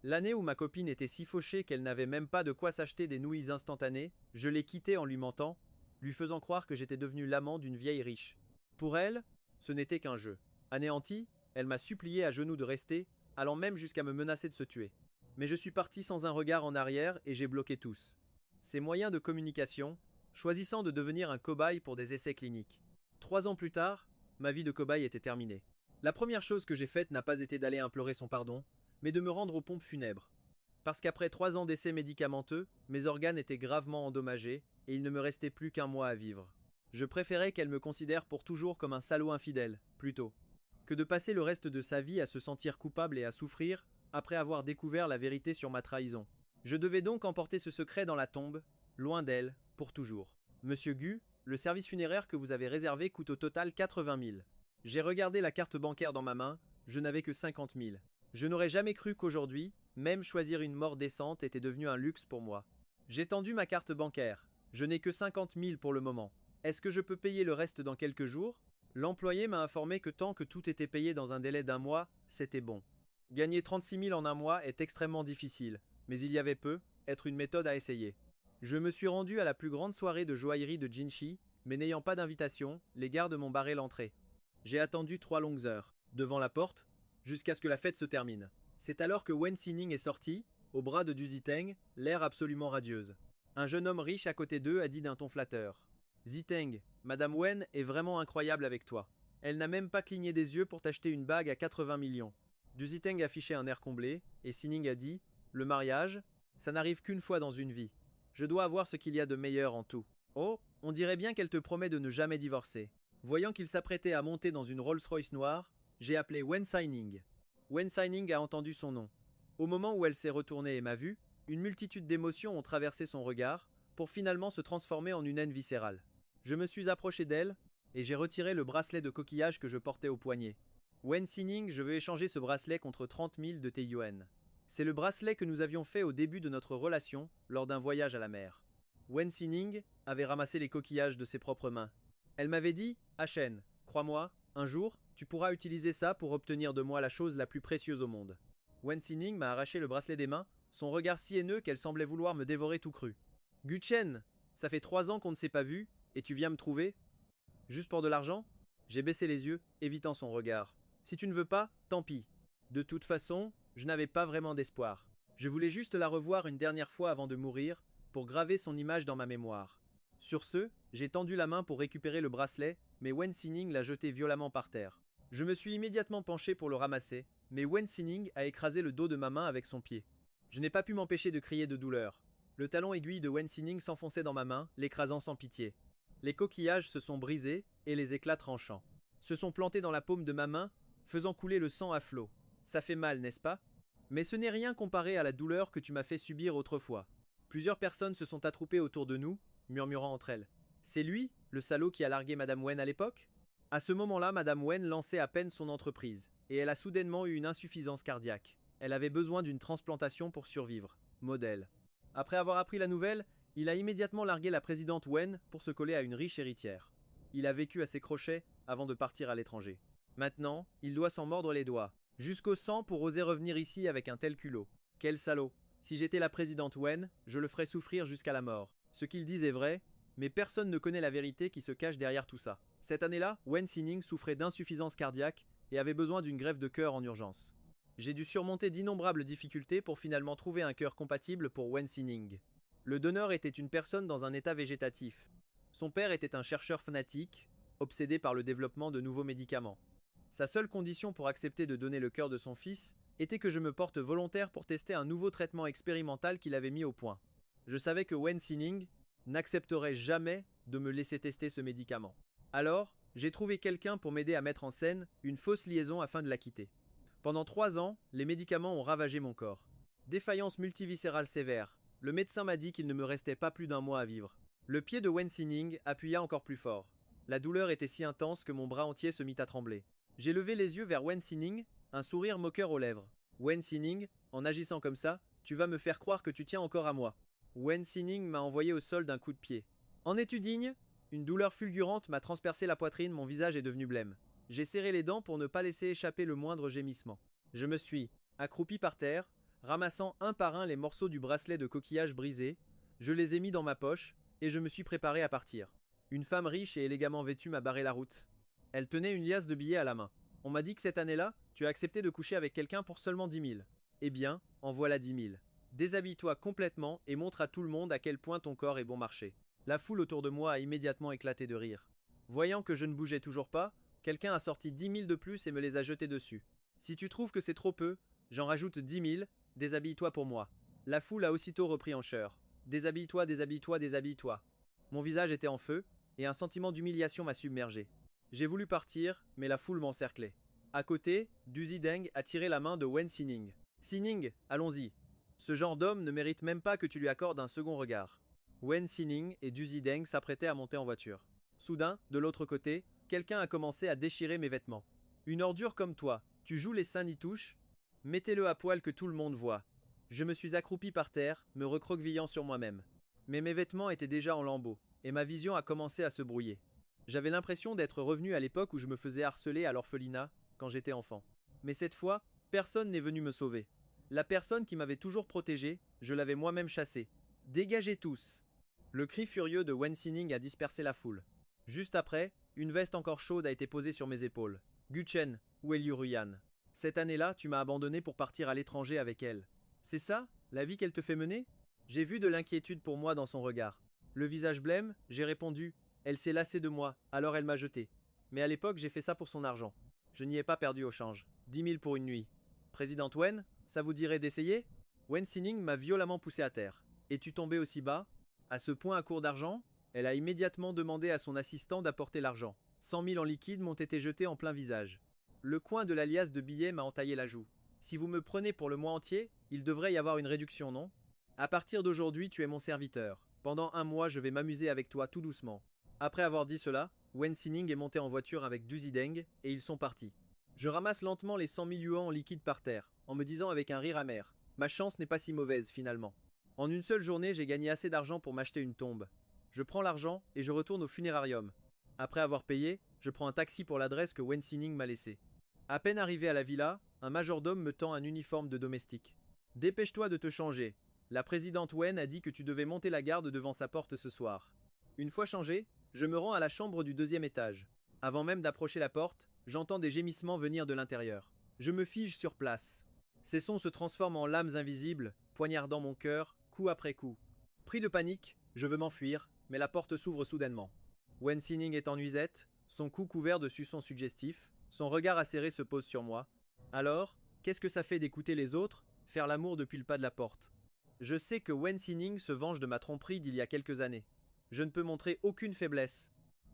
L'année où ma copine était si fauchée qu'elle n'avait même pas de quoi s'acheter des nouilles instantanées, je l'ai quittée en lui mentant, lui faisant croire que j'étais devenu l'amant d'une vieille riche. Pour elle, ce n'était qu'un jeu. Anéantie, elle m'a supplié à genoux de rester, allant même jusqu'à me menacer de se tuer. Mais je suis parti sans un regard en arrière et j'ai bloqué tous. Ces moyens de communication, choisissant de devenir un cobaye pour des essais cliniques. 3 ans plus tard, ma vie de cobaye était terminée. La première chose que j'ai faite n'a pas été d'aller implorer son pardon, mais de me rendre aux pompes funèbres. Parce qu'après 3 ans d'essais médicamenteux, mes organes étaient gravement endommagés et il ne me restait plus qu'un mois à vivre. Je préférais qu'elle me considère pour toujours comme un salaud infidèle, plutôt, que de passer le reste de sa vie à se sentir coupable et à souffrir, après avoir découvert la vérité sur ma trahison. Je devais donc emporter ce secret dans la tombe, loin d'elle, pour toujours. Monsieur Gu, le service funéraire que vous avez réservé coûte au total 80 000. J'ai regardé la carte bancaire dans ma main, je n'avais que 50 000. Je n'aurais jamais cru qu'aujourd'hui, même choisir une mort décente était devenu un luxe pour moi. J'ai tendu ma carte bancaire. Je n'ai que 50 000 pour le moment. Est-ce que je peux payer le reste dans quelques jours? L'employé m'a informé que tant que tout était payé dans un délai d'un mois, c'était bon. Gagner 36 000 en un mois est extrêmement difficile, mais il y avait peu, être une méthode à essayer. Je me suis rendu à la plus grande soirée de joaillerie de Jinshi, mais n'ayant pas d'invitation, les gardes m'ont barré l'entrée. J'ai attendu 3 longues heures, devant la porte, jusqu'à ce que la fête se termine. C'est alors que Wen Xining est sorti, au bras de Du Ziteng, l'air absolument radieuse. Un jeune homme riche à côté d'eux a dit d'un ton flatteur. Ziteng, Madame Wen est vraiment incroyable avec toi. Elle n'a même pas cligné des yeux pour t'acheter une bague à 80 millions. Du Ziteng affichait un air comblé, et Sining a dit, le mariage, ça n'arrive qu'une fois dans une vie. Je dois avoir ce qu'il y a de meilleur en tout. Oh, on dirait bien qu'elle te promet de ne jamais divorcer. Voyant qu'il s'apprêtait à monter dans une Rolls-Royce noire, j'ai appelé Wen Xining. Wen Xining a entendu son nom. Au moment où elle s'est retournée et m'a vu, une multitude d'émotions ont traversé son regard, pour finalement se transformer en une haine viscérale. Je me suis approché d'elle, et j'ai retiré le bracelet de coquillage que je portais au poignet. Wen Xining, je veux échanger ce bracelet contre 30 000 de tes yuan. C'est le bracelet que nous avions fait au début de notre relation, lors d'un voyage à la mer. Wen Xining avait ramassé les coquillages de ses propres mains. Elle m'avait dit, Achen, crois-moi, un jour, tu pourras utiliser ça pour obtenir de moi la chose la plus précieuse au monde. Wen Xining m'a arraché le bracelet des mains, son regard si haineux qu'elle semblait vouloir me dévorer tout cru. Guchen, ça fait 3 ans qu'on ne s'est pas vu, et tu viens me trouver? Juste pour de l'argent? J'ai baissé les yeux, évitant son regard. Si tu ne veux pas, tant pis. De toute façon, je n'avais pas vraiment d'espoir. Je voulais juste la revoir une dernière fois avant de mourir, pour graver son image dans ma mémoire. Sur ce, j'ai tendu la main pour récupérer le bracelet, mais Wen Xining l'a jeté violemment par terre. Je me suis immédiatement penché pour le ramasser, mais Wen Xining a écrasé le dos de ma main avec son pied. Je n'ai pas pu m'empêcher de crier de douleur. Le talon aiguille de Wen Xining s'enfonçait dans ma main, l'écrasant sans pitié. Les coquillages se sont brisés, et les éclats tranchants se sont plantés dans la paume de ma main, faisant couler le sang à flot. Ça fait mal, n'est-ce pas? Mais ce n'est rien comparé à la douleur que tu m'as fait subir autrefois. Plusieurs personnes se sont attroupées autour de nous, murmurant entre elles. C'est lui, le salaud qui a largué Madame Wen à l'époque? À ce moment-là, Madame Wen lançait à peine son entreprise, et elle a soudainement eu une insuffisance cardiaque. Elle avait besoin d'une transplantation pour survivre. Modèle. Après avoir appris la nouvelle, il a immédiatement largué la présidente Wen pour se coller à une riche héritière. Il a vécu à ses crochets avant de partir à l'étranger. Maintenant, il doit s'en mordre les doigts, jusqu'au sang pour oser revenir ici avec un tel culot. Quel salaud! Si j'étais la présidente Wen, je le ferais souffrir jusqu'à la mort. Ce qu'il dit est vrai, mais personne ne connaît la vérité qui se cache derrière tout ça. Cette année-là, Wen Xining souffrait d'insuffisance cardiaque et avait besoin d'une greffe de cœur en urgence. J'ai dû surmonter d'innombrables difficultés pour finalement trouver un cœur compatible pour Wen Xining. Le donneur était une personne dans un état végétatif. Son père était un chercheur fanatique, obsédé par le développement de nouveaux médicaments. Sa seule condition pour accepter de donner le cœur de son fils était que je me porte volontaire pour tester un nouveau traitement expérimental qu'il avait mis au point. Je savais que Wen Xining n'accepterait jamais de me laisser tester ce médicament. Alors, j'ai trouvé quelqu'un pour m'aider à mettre en scène une fausse liaison afin de la quitter. Pendant 3 ans, les médicaments ont ravagé mon corps. Défaillance multiviscérale sévère. Le médecin m'a dit qu'il ne me restait pas plus d'un mois à vivre. Le pied de Wen Xining appuya encore plus fort. La douleur était si intense que mon bras entier se mit à trembler. J'ai levé les yeux vers Wen Xining, un sourire moqueur aux lèvres. Wen Xining, en agissant comme ça, tu vas me faire croire que tu tiens encore à moi. Wen Xining m'a envoyé au sol d'un coup de pied. En es-tu digne? Une douleur fulgurante m'a transpercé la poitrine, mon visage est devenu blême. J'ai serré les dents pour ne pas laisser échapper le moindre gémissement. Je me suis accroupi par terre, Ramassant un par un les morceaux du bracelet de coquillage brisé, je les ai mis dans ma poche, et je me suis préparé à partir. Une femme riche et élégamment vêtue m'a barré la route. Elle tenait une liasse de billets à la main. On m'a dit que cette année-là, tu as accepté de coucher avec quelqu'un pour seulement 10 000. Eh bien, en voilà 10 000. Déshabille-toi complètement et montre à tout le monde à quel point ton corps est bon marché. La foule autour de moi a immédiatement éclaté de rire. Voyant que je ne bougeais toujours pas, quelqu'un a sorti 10 000 de plus et me les a jetés dessus. Si tu trouves que c'est trop peu, j'en rajoute 10 000, déshabille-toi pour moi. La foule a aussitôt repris en chœur. Déshabille-toi, déshabille-toi, déshabille-toi. Mon visage était en feu, et un sentiment d'humiliation m'a submergé. J'ai voulu partir, mais la foule m'encerclait. À côté, Duzi Deng a tiré la main de Wen Sining. Sining, allons-y. Ce genre d'homme ne mérite même pas que tu lui accordes un second regard. Wen Sining et Duzi Deng s'apprêtaient à monter en voiture. Soudain, de l'autre côté, quelqu'un a commencé à déchirer mes vêtements. Une ordure comme toi, tu joues les seins nitouches? Mettez-le à poil que tout le monde voit. Je me suis accroupi par terre, me recroquevillant sur moi-même. Mais mes vêtements étaient déjà en lambeaux, et ma vision a commencé à se brouiller. J'avais l'impression d'être revenu à l'époque où je me faisais harceler à l'orphelinat, quand j'étais enfant. Mais cette fois, personne n'est venu me sauver. La personne qui m'avait toujours protégé, je l'avais moi-même chassée. Dégagez tous! Le cri furieux de Wen Sining a dispersé la foule. Juste après, une veste encore chaude a été posée sur mes épaules. Guchen, où est Liu Ruyan? Cette année-là, tu m'as abandonné pour partir à l'étranger avec elle. C'est ça, la vie qu'elle te fait mener? J'ai vu de l'inquiétude pour moi dans son regard. Le visage blême, j'ai répondu. Elle s'est lassée de moi, alors elle m'a jeté. Mais à l'époque, j'ai fait ça pour son argent. Je n'y ai pas perdu au change. 10 000 pour une nuit. Président Wen, ça vous dirait d'essayer? Wen Sining m'a violemment poussé à terre. Es-tu tombé aussi bas? À ce point à court d'argent? Elle a immédiatement demandé à son assistant d'apporter l'argent. 100 000 en liquide m'ont été jetés en plein visage. Le coin de la liasse de billets m'a entaillé la joue. Si vous me prenez pour le mois entier, il devrait y avoir une réduction, non? À partir d'aujourd'hui, tu es mon serviteur. Pendant un mois, je vais m'amuser avec toi tout doucement. Après avoir dit cela, Wen Sining est monté en voiture avec Duzi Deng et ils sont partis. Je ramasse lentement les 100 000 yuans en liquide par terre, en me disant avec un rire amer. Ma chance n'est pas si mauvaise finalement. En une seule journée, j'ai gagné assez d'argent pour m'acheter une tombe. Je prends l'argent et je retourne au funérarium. Après avoir payé, je prends un taxi pour l'adresse que Wen Sining m'a laissée. À peine arrivé à la villa, un majordome me tend un uniforme de domestique. Dépêche-toi de te changer. La présidente Wen a dit que tu devais monter la garde devant sa porte ce soir. Une fois changé, je me rends à la chambre du 2e étage. Avant même d'approcher la porte, j'entends des gémissements venir de l'intérieur. Je me fige sur place. Ces sons se transforment en lames invisibles, poignardant mon cœur, coup après coup. Pris de panique, je veux m'enfuir, mais la porte s'ouvre soudainement. Wen Sining est en nuisette, son cou couvert de suçons suggestifs, son regard acéré se pose sur moi. Alors, qu'est-ce que ça fait d'écouter les autres, faire l'amour depuis le pas de la porte? Je sais que Wen Sining se venge de ma tromperie d'il y a quelques années. Je ne peux montrer aucune faiblesse.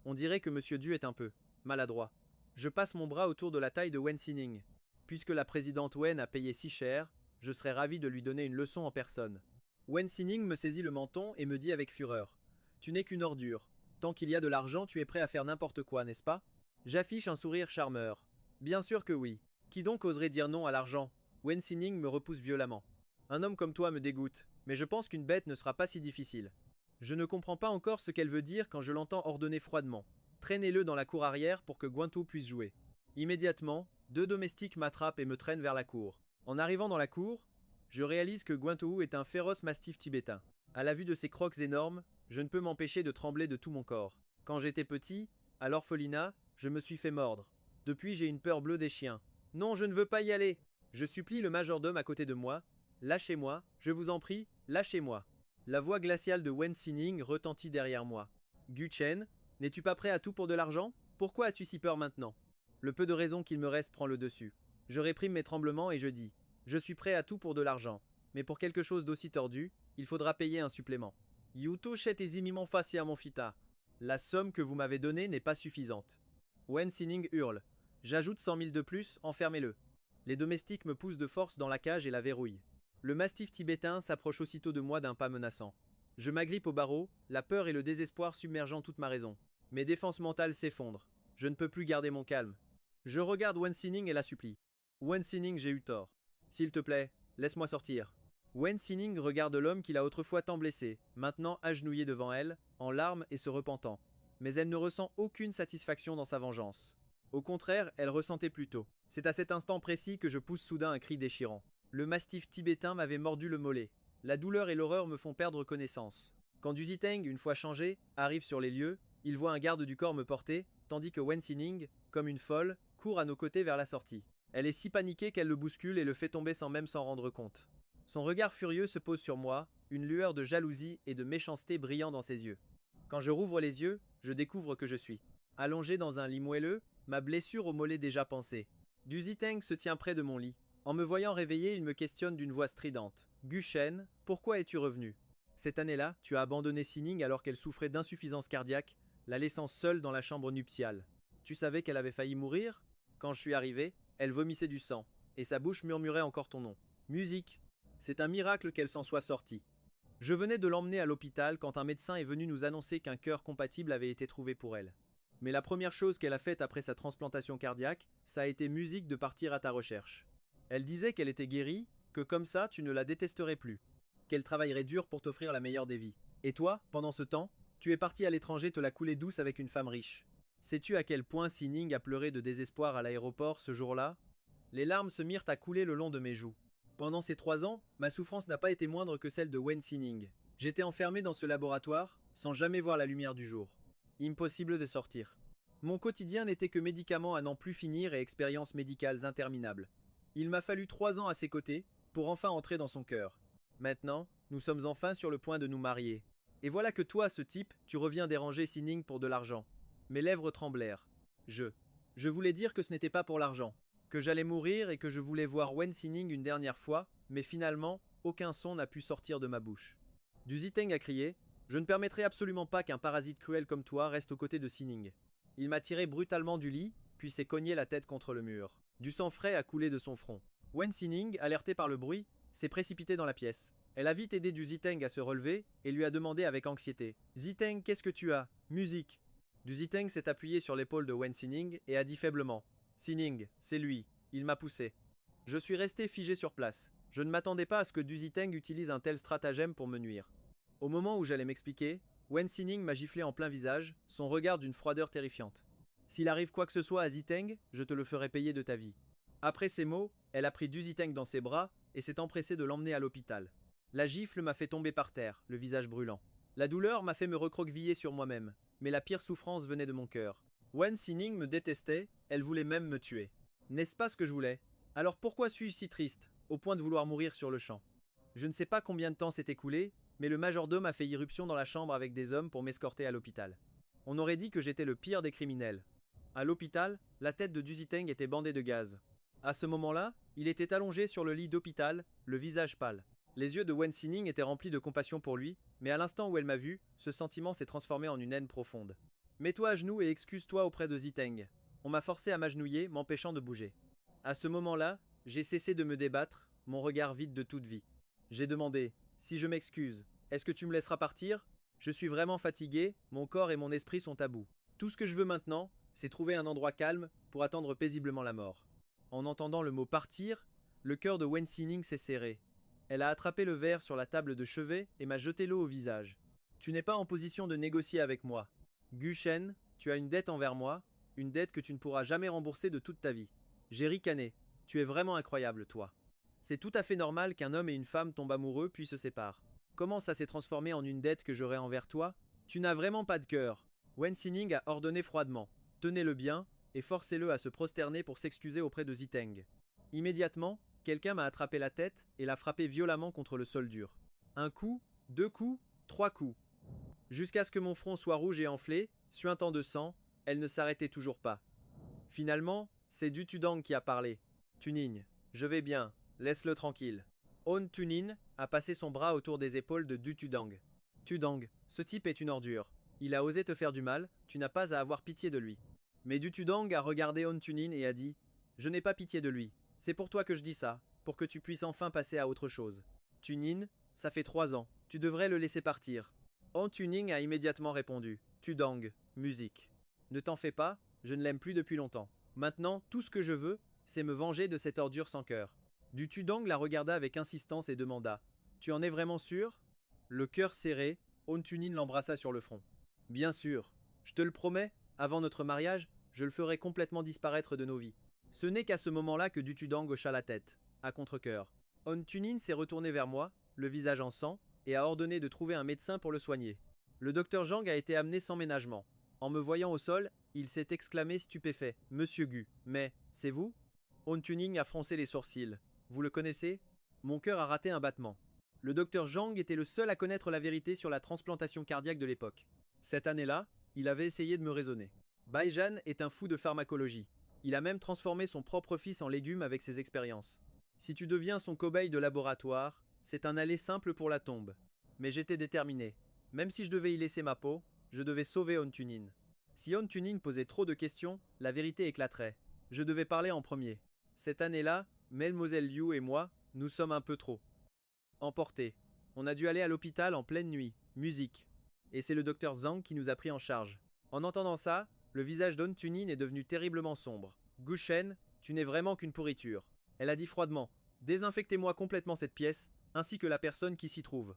On dirait que Monsieur Du est un peu maladroit. Je passe mon bras autour de la taille de Wen Sining. Puisque la présidente Wen a payé si cher, je serais ravi de lui donner une leçon en personne. Wen Sining me saisit le menton et me dit avec fureur. Tu n'es qu'une ordure. Tant qu'il y a de l'argent, tu es prêt à faire n'importe quoi, n'est-ce pas? J'affiche un sourire charmeur. Bien sûr que oui. Qui donc oserait dire non à l'argent? Wen Sining me repousse violemment. Un homme comme toi me dégoûte, mais je pense qu'une bête ne sera pas si difficile. Je ne comprends pas encore ce qu'elle veut dire quand je l'entends ordonner froidement. Traînez-le dans la cour arrière pour que Guantou puisse jouer. Immédiatement, 2 domestiques m'attrapent et me traînent vers la cour. En arrivant dans la cour, je réalise que Guantou est un féroce mastif tibétain. À la vue de ses crocs énormes, je ne peux m'empêcher de trembler de tout mon corps. Quand j'étais petit, à l'orphelinat, je me suis fait mordre. Depuis, j'ai une peur bleue des chiens. Non, je ne veux pas y aller. Je supplie le majordome à côté de moi. Lâchez-moi, je vous en prie, lâchez-moi. La voix glaciale de Wen Sining retentit derrière moi. Guchen, n'es-tu pas prêt à tout pour de l'argent? Pourquoi as-tu si peur maintenant? Le peu de raison qu'il me reste prend le dessus. Je réprime mes tremblements et je dis. Je suis prêt à tout pour de l'argent. Mais pour quelque chose d'aussi tordu, il faudra payer un supplément. Yuto chet ezimimon face à mon fita. La somme que vous m'avez donnée n'est pas suffisante. Wen Sining hurle. J'ajoute 100 000 de plus, enfermez-le. Les domestiques me poussent de force dans la cage et la verrouillent. Le mastif tibétain s'approche aussitôt de moi d'un pas menaçant. Je m'agrippe au barreau, la peur et le désespoir submergeant toute ma raison. Mes défenses mentales s'effondrent. Je ne peux plus garder mon calme. Je regarde Wen Sining et la supplie. Wen Sining, j'ai eu tort. S'il te plaît, laisse-moi sortir. Wen Sining regarde l'homme qui l'a autrefois tant blessé, maintenant agenouillé devant elle, en larmes et se repentant. Mais elle ne ressent aucune satisfaction dans sa vengeance. Au contraire, elle ressentait plutôt. C'est à cet instant précis que je pousse soudain un cri déchirant. Le mastif tibétain m'avait mordu le mollet. La douleur et l'horreur me font perdre connaissance. Quand Du Ziteng, une fois changé, arrive sur les lieux, il voit un garde du corps me porter, tandis que Wen Xining, comme une folle, court à nos côtés vers la sortie. Elle est si paniquée qu'elle le bouscule et le fait tomber sans même s'en rendre compte. Son regard furieux se pose sur moi, une lueur de jalousie et de méchanceté brillant dans ses yeux. Quand je rouvre les yeux, je découvre que je suis allongé dans un lit moelleux, ma blessure au mollet déjà pansée. Du Ziteng se tient près de mon lit. En me voyant réveillé, il me questionne d'une voix stridente. Gu Shen, pourquoi es-tu revenu? Cette année-là, tu as abandonné Sining alors qu'elle souffrait d'insuffisance cardiaque, la laissant seule dans la chambre nuptiale. Tu savais qu'elle avait failli mourir? Quand je suis arrivé, elle vomissait du sang, et sa bouche murmurait encore ton nom. Musique. C'est un miracle qu'elle s'en soit sortie. Je venais de l'emmener à l'hôpital quand un médecin est venu nous annoncer qu'un cœur compatible avait été trouvé pour elle. Mais la première chose qu'elle a faite après sa transplantation cardiaque, ça a été musique de partir à ta recherche. Elle disait qu'elle était guérie, que comme ça tu ne la détesterais plus, qu'elle travaillerait dur pour t'offrir la meilleure des vies. Et toi, pendant ce temps, tu es parti à l'étranger te la couler douce avec une femme riche. Sais-tu à quel point Sining a pleuré de désespoir à l'aéroport ce jour-là? Les larmes se mirent à couler le long de mes joues. Pendant ces 3 ans, ma souffrance n'a pas été moindre que celle de Wen Xining. J'étais enfermé dans ce laboratoire, sans jamais voir la lumière du jour. Impossible de sortir. Mon quotidien n'était que médicaments à n'en plus finir et expériences médicales interminables. Il m'a fallu 3 ans à ses côtés, pour enfin entrer dans son cœur. Maintenant, nous sommes enfin sur le point de nous marier. Et voilà que toi, ce type, tu reviens déranger Sining pour de l'argent. Mes lèvres tremblèrent. Je voulais dire que ce n'était pas pour l'argent, que j'allais mourir et que je voulais voir Wen Xining une dernière fois, mais finalement, aucun son n'a pu sortir de ma bouche. Du Ziteng a crié: je ne permettrai absolument pas qu'un parasite cruel comme toi reste aux côtés de Sining. Il m'a tiré brutalement du lit, puis s'est cogné la tête contre le mur. Du sang frais a coulé de son front. Wen Xining, alertée par le bruit, s'est précipitée dans la pièce. Elle a vite aidé Du Ziteng à se relever et lui a demandé avec anxiété: Ziteng, qu'est-ce que tu as? Musique. Du Ziteng s'est appuyé sur l'épaule de Wen Xining et a dit faiblement: Sining, c'est lui, il m'a poussé. Je suis resté figé sur place. Je ne m'attendais pas à ce que Du Ziteng utilise un tel stratagème pour me nuire. Au moment où j'allais m'expliquer, Wen Xining m'a giflé en plein visage, son regard d'une froideur terrifiante. S'il arrive quoi que ce soit à Ziteng, je te le ferai payer de ta vie. Après ces mots, elle a pris Du Ziteng dans ses bras et s'est empressée de l'emmener à l'hôpital. La gifle m'a fait tomber par terre, le visage brûlant. La douleur m'a fait me recroqueviller sur moi-même, mais la pire souffrance venait de mon cœur. Wen Xining me détestait, elle voulait même me tuer. N'est-ce pas ce que je voulais? Alors pourquoi suis-je si triste, au point de vouloir mourir sur le champ? Je ne sais pas combien de temps s'est écoulé, mais le majordome a fait irruption dans la chambre avec des hommes pour m'escorter à l'hôpital. On aurait dit que j'étais le pire des criminels. À l'hôpital, la tête de Du Ziteng était bandée de gaz. À ce moment-là, il était allongé sur le lit d'hôpital, le visage pâle. Les yeux de Wen Xining étaient remplis de compassion pour lui, mais à l'instant où elle m'a vu, ce sentiment s'est transformé en une haine profonde. Mets-toi à genoux et excuse-toi auprès de Ziteng. On m'a forcé à m'agenouiller, m'empêchant de bouger. À ce moment-là, j'ai cessé de me débattre, mon regard vide de toute vie. J'ai demandé: si je m'excuse, est-ce que tu me laisseras partir? Je suis vraiment fatigué, mon corps et mon esprit sont à bout. Tout ce que je veux maintenant, c'est trouver un endroit calme pour attendre paisiblement la mort. En entendant le mot partir, le cœur de Wen Xining s'est serré. Elle a attrapé le verre sur la table de chevet et m'a jeté l'eau au visage. Tu n'es pas en position de négocier avec moi. Gu Shen, tu as une dette envers moi, une dette que tu ne pourras jamais rembourser de toute ta vie. J'ai ricané. Tu es vraiment incroyable, toi. C'est tout à fait normal qu'un homme et une femme tombent amoureux puis se séparent. Comment ça s'est transformé en une dette que j'aurais envers toi? Tu n'as vraiment pas de cœur. Wen Xining a ordonné froidement: tenez-le bien et forcez-le à se prosterner pour s'excuser auprès de Ziteng. Immédiatement, quelqu'un m'a attrapé la tête et l'a frappé violemment contre le sol dur. Un coup, 2 coups, 3 coups. Jusqu'à ce que mon front soit rouge et enflé, suintant de sang, elle ne s'arrêtait toujours pas. Finalement, c'est Du Tudang qui a parlé. Tunin, je vais bien, laisse-le tranquille. On Tunin a passé son bras autour des épaules de Du Tudang. Tudang, ce type est une ordure. Il a osé te faire du mal, tu n'as pas à avoir pitié de lui. Mais Du Tudang a regardé On Tunin et a dit: je n'ai pas pitié de lui. C'est pour toi que je dis ça, pour que tu puisses enfin passer à autre chose. Tunin, ça fait 3 ans, tu devrais le laisser partir. On Tuning a immédiatement répondu: Tudang, musique. Ne t'en fais pas, je ne l'aime plus depuis longtemps. Maintenant, tout ce que je veux, c'est me venger de cette ordure sans cœur. Du Tudang la regarda avec insistance et demanda: tu en es vraiment sûr? Le cœur serré, On Tunin l'embrassa sur le front. Bien sûr, je te le promets, avant notre mariage, je le ferai complètement disparaître de nos vies. Ce n'est qu'à ce moment-là que Du Tudang hocha la tête, à contre-cœur. On Tunin s'est retourné vers moi, le visage en sang, et a ordonné de trouver un médecin pour le soigner. Le docteur Zhang a été amené sans ménagement. En me voyant au sol, il s'est exclamé stupéfait. Monsieur Gu, mais, c'est vous? On Tuning a froncé les sourcils. Vous le connaissez? Mon cœur a raté un battement. Le docteur Zhang était le seul à connaître la vérité sur la transplantation cardiaque de l'époque. Cette année-là, il avait essayé de me raisonner. Baijan est un fou de pharmacologie. Il a même transformé son propre fils en légume avec ses expériences. Si tu deviens son cobaye de laboratoire, c'est un aller simple pour la tombe. Mais j'étais déterminé. Même si je devais y laisser ma peau, je devais sauver On Tunin. Si On Tunin posait trop de questions, la vérité éclaterait. Je devais parler en premier. Cette année-là, Mademoiselle Liu et moi, nous sommes un peu trop emportés. On a dû aller à l'hôpital en pleine nuit, musique. Et c'est le docteur Zhang qui nous a pris en charge. En entendant ça, le visage d'On Tunin est devenu terriblement sombre. Gu Shen, tu n'es vraiment qu'une pourriture. Elle a dit froidement. Désinfectez-moi complètement cette pièce, ainsi que la personne qui s'y trouve.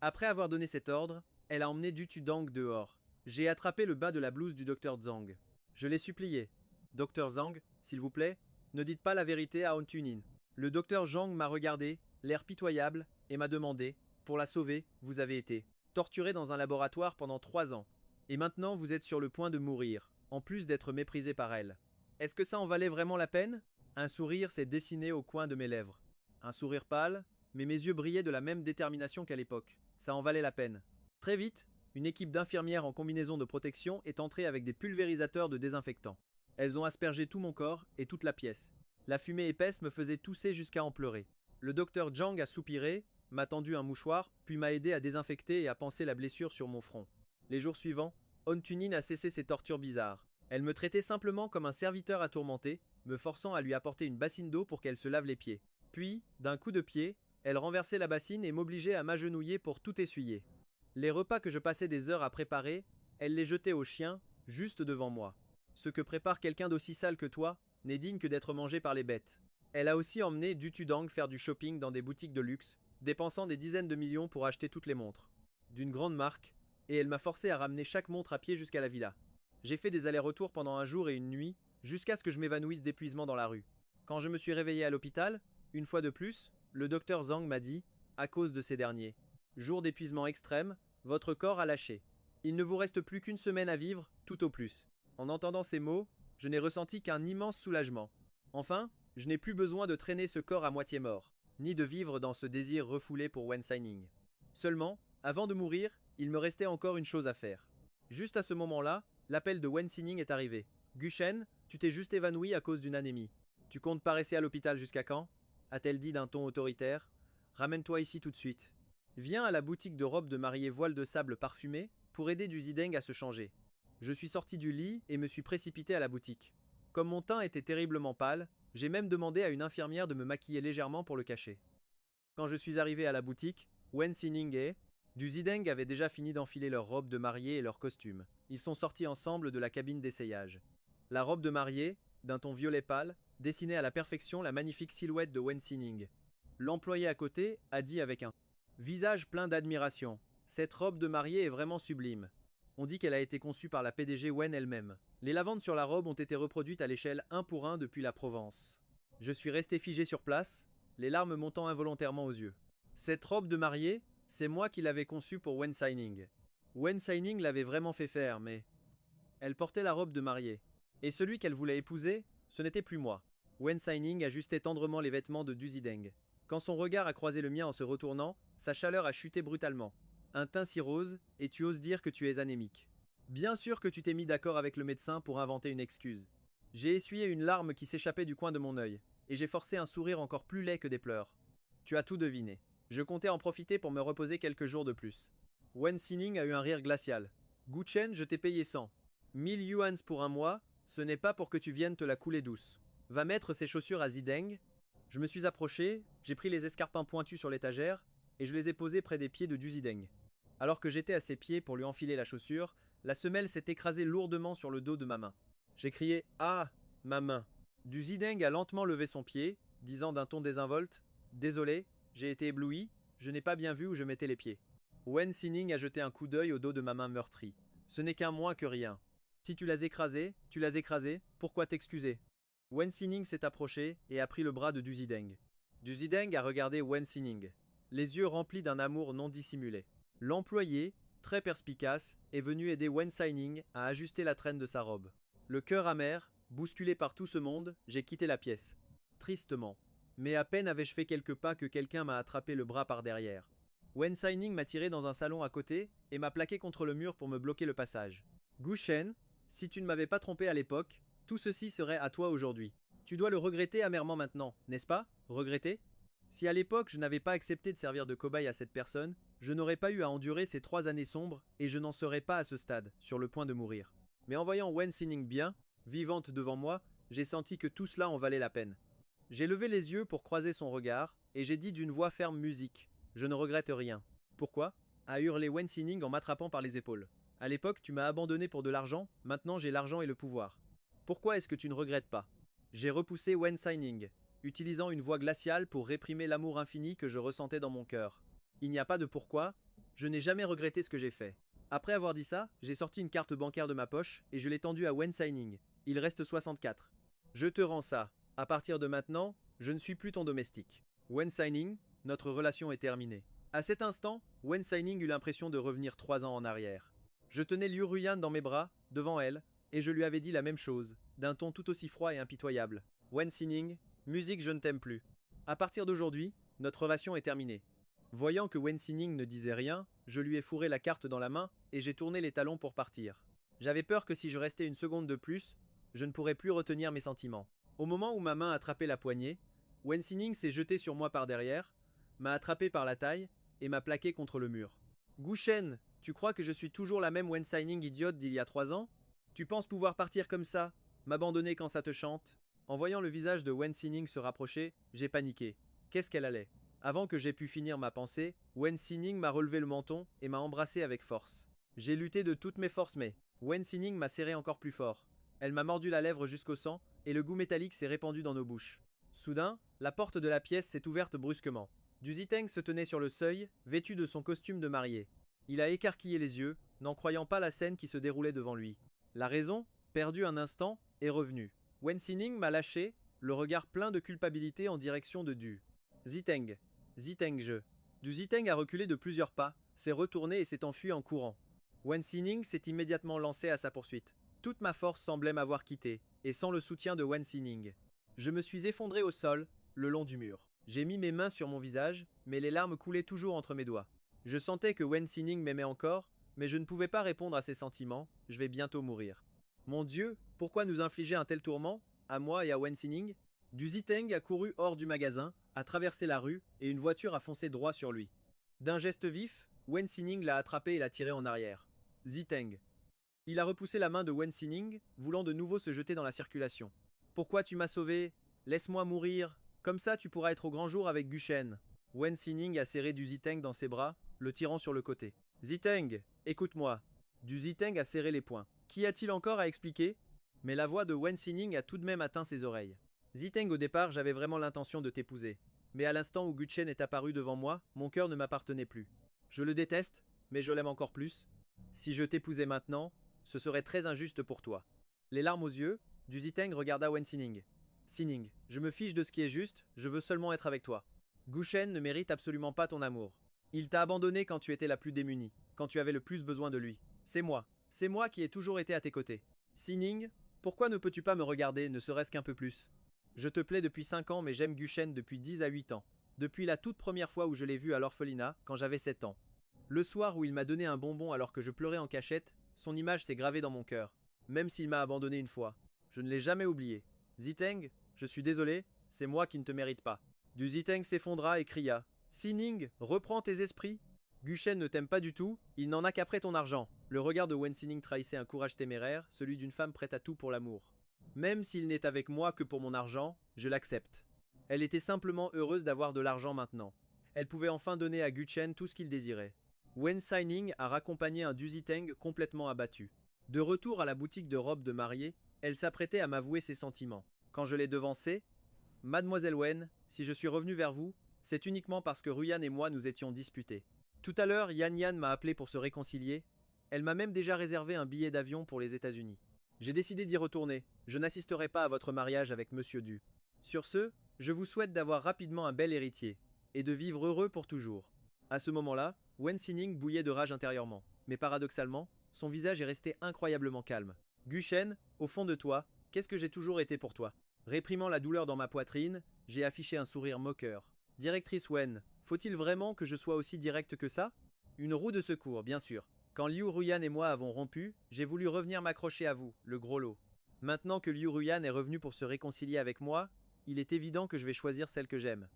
Après avoir donné cet ordre, elle a emmené Du Tudang dehors. J'ai attrapé le bas de la blouse du docteur Zhang. Je l'ai supplié. Docteur Zhang, s'il vous plaît, ne dites pas la vérité à On Tunin. Le docteur Zhang m'a regardé, l'air pitoyable, et m'a demandé, pour la sauver, vous avez été torturé dans un laboratoire pendant 3 ans. Et maintenant vous êtes sur le point de mourir, en plus d'être méprisé par elle. Est-ce que ça en valait vraiment la peine? Un sourire s'est dessiné au coin de mes lèvres. Un sourire pâle, mais mes yeux brillaient de la même détermination qu'à l'époque. Ça en valait la peine. Très vite, une équipe d'infirmières en combinaison de protection est entrée avec des pulvérisateurs de désinfectants. Elles ont aspergé tout mon corps et toute la pièce. La fumée épaisse me faisait tousser jusqu'à en pleurer. Le docteur Zhang a soupiré, m'a tendu un mouchoir, puis m'a aidé à désinfecter et à panser la blessure sur mon front. Les jours suivants, On Tunin a cessé ses tortures bizarres. Elle me traitait simplement comme un serviteur à tourmenter, me forçant à lui apporter une bassine d'eau pour qu'elle se lave les pieds. Puis, d'un coup de pied, elle renversait la bassine et m'obligeait à m'agenouiller pour tout essuyer. Les repas que je passais des heures à préparer, elle les jetait aux chiens, juste devant moi. Ce que prépare quelqu'un d'aussi sale que toi n'est digne que d'être mangé par les bêtes. Elle a aussi emmené Du Tudang faire du shopping dans des boutiques de luxe, dépensant des dizaines de millions pour acheter toutes les montres. D'une grande marque, et elle m'a forcé à ramener chaque montre à pied jusqu'à la villa. J'ai fait des allers-retours pendant un jour et une nuit, jusqu'à ce que je m'évanouisse d'épuisement dans la rue. Quand je me suis réveillé à l'hôpital, une fois de plus, le docteur Zhang m'a dit, à cause de ces derniers. Jour d'épuisement extrême, votre corps a lâché. Il ne vous reste plus qu'une semaine à vivre, tout au plus. En entendant ces mots, je n'ai ressenti qu'un immense soulagement. Enfin, je n'ai plus besoin de traîner ce corps à moitié mort, ni de vivre dans ce désir refoulé pour Wen Xining. Seulement, avant de mourir, il me restait encore une chose à faire. Juste à ce moment-là, l'appel de Wen Xining est arrivé. Gu Shen, tu t'es juste évanoui à cause d'une anémie. Tu comptes pas rester à l'hôpital jusqu'à quand? A-t-elle dit d'un ton autoritaire. Ramène-toi ici tout de suite. Viens à la boutique de robes de mariée voile de sable parfumée pour aider Du Zideng à se changer. Je suis sorti du lit et me suis précipité à la boutique. Comme mon teint était terriblement pâle, j'ai même demandé à une infirmière de me maquiller légèrement pour le cacher. Quand je suis arrivé à la boutique, Wen Xining et Du Zideng avaient déjà fini d'enfiler leurs robes de mariée et leurs costumes. Ils sont sortis ensemble de la cabine d'essayage. La robe de mariée, d'un ton violet pâle, dessinait à la perfection la magnifique silhouette de Wen Xining. L'employé à côté a dit avec un visage plein d'admiration. Cette robe de mariée est vraiment sublime. On dit qu'elle a été conçue par la PDG Wen elle-même. Les lavandes sur la robe ont été reproduites à l'échelle 1 pour 1 depuis la Provence. Je suis resté figé sur place, les larmes montant involontairement aux yeux. Cette robe de mariée, c'est moi qui l'avais conçue pour Wen Xining. Wen Xining l'avait vraiment fait faire, mais elle portait la robe de mariée. Et celui qu'elle voulait épouser, ce n'était plus moi. Wen Xining ajustait tendrement les vêtements de Du Zideng. Quand son regard a croisé le mien en se retournant, sa chaleur a chuté brutalement. Un teint si rose, et tu oses dire que tu es anémique. Bien sûr que tu t'es mis d'accord avec le médecin pour inventer une excuse. J'ai essuyé une larme qui s'échappait du coin de mon œil, et j'ai forcé un sourire encore plus laid que des pleurs. Tu as tout deviné. Je comptais en profiter pour me reposer quelques jours de plus. Wen Xining a eu un rire glacial. Gu Chen, je t'ai payé 100. 1000 yuans pour un mois, ce n'est pas pour que tu viennes te la couler douce. Va mettre ces chaussures à Zideng. Je me suis approché, j'ai pris les escarpins pointus sur l'étagère, et je les ai posés près des pieds de Du Zideng. Alors que j'étais à ses pieds pour lui enfiler la chaussure, la semelle s'est écrasée lourdement sur le dos de ma main. J'ai crié « Ah, ma main !» Du Zideng a lentement levé son pied, disant d'un ton désinvolte « Désolé, j'ai été ébloui, je n'ai pas bien vu où je mettais les pieds. » Wen Xining a jeté un coup d'œil au dos de ma main meurtrie. Ce n'est qu'un moins que rien. Si tu l'as écrasé, pourquoi t'excuser? Wen Xining s'est approché et a pris le bras de Du Zideng. Du Zideng a regardé Wen Xinning, les yeux remplis d'un amour non dissimulé. L'employé, très perspicace, est venu aider Wen Xinning à ajuster la traîne de sa robe. Le cœur amer, bousculé par tout ce monde, j'ai quitté la pièce. Tristement. Mais à peine avais-je fait quelques pas que quelqu'un m'a attrapé le bras par derrière. Wen Xinning m'a tiré dans un salon à côté et m'a plaqué contre le mur pour me bloquer le passage. Gu Shen, si tu ne m'avais pas trompé à l'époque, tout ceci serait à toi aujourd'hui. Tu dois le regretter amèrement maintenant, n'est-ce pas? Regretter? Si à l'époque je n'avais pas accepté de servir de cobaye à cette personne, je n'aurais pas eu à endurer ces 3 années sombres et je n'en serais pas à ce stade, sur le point de mourir. Mais en voyant Wen Xinning bien, vivante devant moi, j'ai senti que tout cela en valait la peine. J'ai levé les yeux pour croiser son regard et j'ai dit d'une voix ferme musique. Je ne regrette rien. Pourquoi? A hurlé Wen Xinning en m'attrapant par les épaules. À l'époque, tu m'as abandonné pour de l'argent, maintenant j'ai l'argent et le pouvoir. Pourquoi est-ce que tu ne regrettes pas? J'ai repoussé Wen Xinning, utilisant une voix glaciale pour réprimer l'amour infini que je ressentais dans mon cœur. Il n'y a pas de pourquoi, je n'ai jamais regretté ce que j'ai fait. Après avoir dit ça, j'ai sorti une carte bancaire de ma poche et je l'ai tendue à Wen Xinning. Il reste 64. Je te rends ça. À partir de maintenant, je ne suis plus ton domestique. Wen Xinning, notre relation est terminée. À cet instant, Wen Xinning eut l'impression de revenir 3 ans en arrière. Je tenais Liu Ruyan dans mes bras, devant elle, et je lui avais dit la même chose, d'un ton tout aussi froid et impitoyable. Wen Xinning, musique, je ne t'aime plus. À partir d'aujourd'hui, notre relation est terminée. Voyant que Wen Xinning ne disait rien, je lui ai fourré la carte dans la main et j'ai tourné les talons pour partir. J'avais peur que si je restais une seconde de plus, je ne pourrais plus retenir mes sentiments. Au moment où ma main attrapait la poignée, Wen Xinning s'est jeté sur moi par derrière, m'a attrapé par la taille et m'a plaqué contre le mur. Gu Shen, tu crois que je suis toujours la même Wen Xinning idiote d'il y a 3 ans? Tu penses pouvoir partir comme ça, m'abandonner quand ça te chante? En voyant le visage de Wen Xinning se rapprocher, j'ai paniqué. Qu'est-ce qu'elle allait? Avant que j'aie pu finir ma pensée, Wen Xinning m'a relevé le menton et m'a embrassé avec force. J'ai lutté de toutes mes forces mais Wen Xinning m'a serré encore plus fort. Elle m'a mordu la lèvre jusqu'au sang et le goût métallique s'est répandu dans nos bouches. Soudain, la porte de la pièce s'est ouverte brusquement. Du Ziteng se tenait sur le seuil, vêtu de son costume de mariée. Il a écarquillé les yeux, n'en croyant pas la scène qui se déroulait devant lui. La raison, perdue un instant, est revenue. Wen Xinning m'a lâché, le regard plein de culpabilité en direction de Du Ziteng. Ziteng. Du Ziteng a reculé de plusieurs pas, s'est retourné et s'est enfui en courant. Wen Xinning s'est immédiatement lancé à sa poursuite. Toute ma force semblait m'avoir quitté, et sans le soutien de Wen Xinning. Je me suis effondré au sol, le long du mur. J'ai mis mes mains sur mon visage, mais les larmes coulaient toujours entre mes doigts. Je sentais que Wen Xinning m'aimait encore, mais je ne pouvais pas répondre à ses sentiments, je vais bientôt mourir. Mon Dieu, pourquoi nous infliger un tel tourment, à moi et à Wen Xinning? Du Ziteng a couru hors du magasin, a traversé la rue, et une voiture a foncé droit sur lui. D'un geste vif, Wen Xinning l'a attrapé et l'a tiré en arrière. Ziteng. Il a repoussé la main de Wen Xinning, voulant de nouveau se jeter dans la circulation. Pourquoi tu m'as sauvé? Laisse-moi mourir. Comme ça tu pourras être au grand jour avec Gu Shen. Wen Xinning a serré Du Ziteng dans ses bras, le tirant sur le côté. Ziteng, écoute-moi. Du Ziteng a serré les poings. Qu'y a-t-il encore à expliquer? Mais la voix de Wen Xinning a tout de même atteint ses oreilles. Ziteng, au départ, j'avais vraiment l'intention de t'épouser. Mais à l'instant où Gu Shen est apparu devant moi, mon cœur ne m'appartenait plus. Je le déteste, mais je l'aime encore plus. Si je t'épousais maintenant, ce serait très injuste pour toi. Les larmes aux yeux, Du Ziteng regarda Wen Xinning. Xinning, je me fiche de ce qui est juste, je veux seulement être avec toi. Gu Shen ne mérite absolument pas ton amour. Il t'a abandonné quand tu étais la plus démunie, quand tu avais le plus besoin de lui. C'est moi qui ai toujours été à tes côtés. Xinning, pourquoi ne peux-tu pas me regarder, ne serait-ce qu'un peu plus? Je te plais depuis 5 ans mais j'aime Gu Shen depuis 10 à 8 ans. Depuis la toute première fois où je l'ai vu à l'orphelinat, quand j'avais 7 ans. Le soir où il m'a donné un bonbon alors que je pleurais en cachette, son image s'est gravée dans mon cœur. Même s'il m'a abandonné une fois. Je ne l'ai jamais oublié. Ziteng, je suis désolé, c'est moi qui ne te mérite pas. Du Ziteng s'effondra et cria. Xinning, reprends tes esprits. Gu Shen ne t'aime pas du tout, il n'en a qu'après ton argent. Le regard de Wen Xinning trahissait un courage téméraire, celui d'une femme prête à tout pour l'amour. Même s'il n'est avec moi que pour mon argent, je l'accepte. Elle était simplement heureuse d'avoir de l'argent maintenant. Elle pouvait enfin donner à Gu Shen tout ce qu'il désirait. Wen Xinning a raccompagné un Du Ziteng complètement abattu. De retour à la boutique de robes de mariée, elle s'apprêtait à m'avouer ses sentiments. Quand je l'ai devancée, Mademoiselle Wen, si je suis revenu vers vous, c'est uniquement parce que Ruyan et moi nous étions disputés. Tout à l'heure, Yan Yan m'a appelé pour se réconcilier. Elle m'a même déjà réservé un billet d'avion pour les États-Unis. J'ai décidé d'y retourner. Je n'assisterai pas à votre mariage avec Monsieur Du. Sur ce, Je vous souhaite d'avoir rapidement un bel héritier, et de vivre heureux pour toujours. À ce moment-là, Wen Xinning bouillait de rage intérieurement, mais paradoxalement, son visage est resté incroyablement calme. Gu Shen, au fond de toi, qu'est-ce que j'ai toujours été pour toi? Réprimant la douleur dans ma poitrine, j'ai affiché un sourire moqueur. Directrice Wen, faut-il vraiment que je sois aussi direct que ça? Une roue de secours, bien sûr. Quand Liu Ruyan et moi avons rompu, j'ai voulu revenir m'accrocher à vous, le gros lot. Maintenant que Liu Ruyan est revenu pour se réconcilier avec moi, il est évident que je vais choisir celle que j'aime.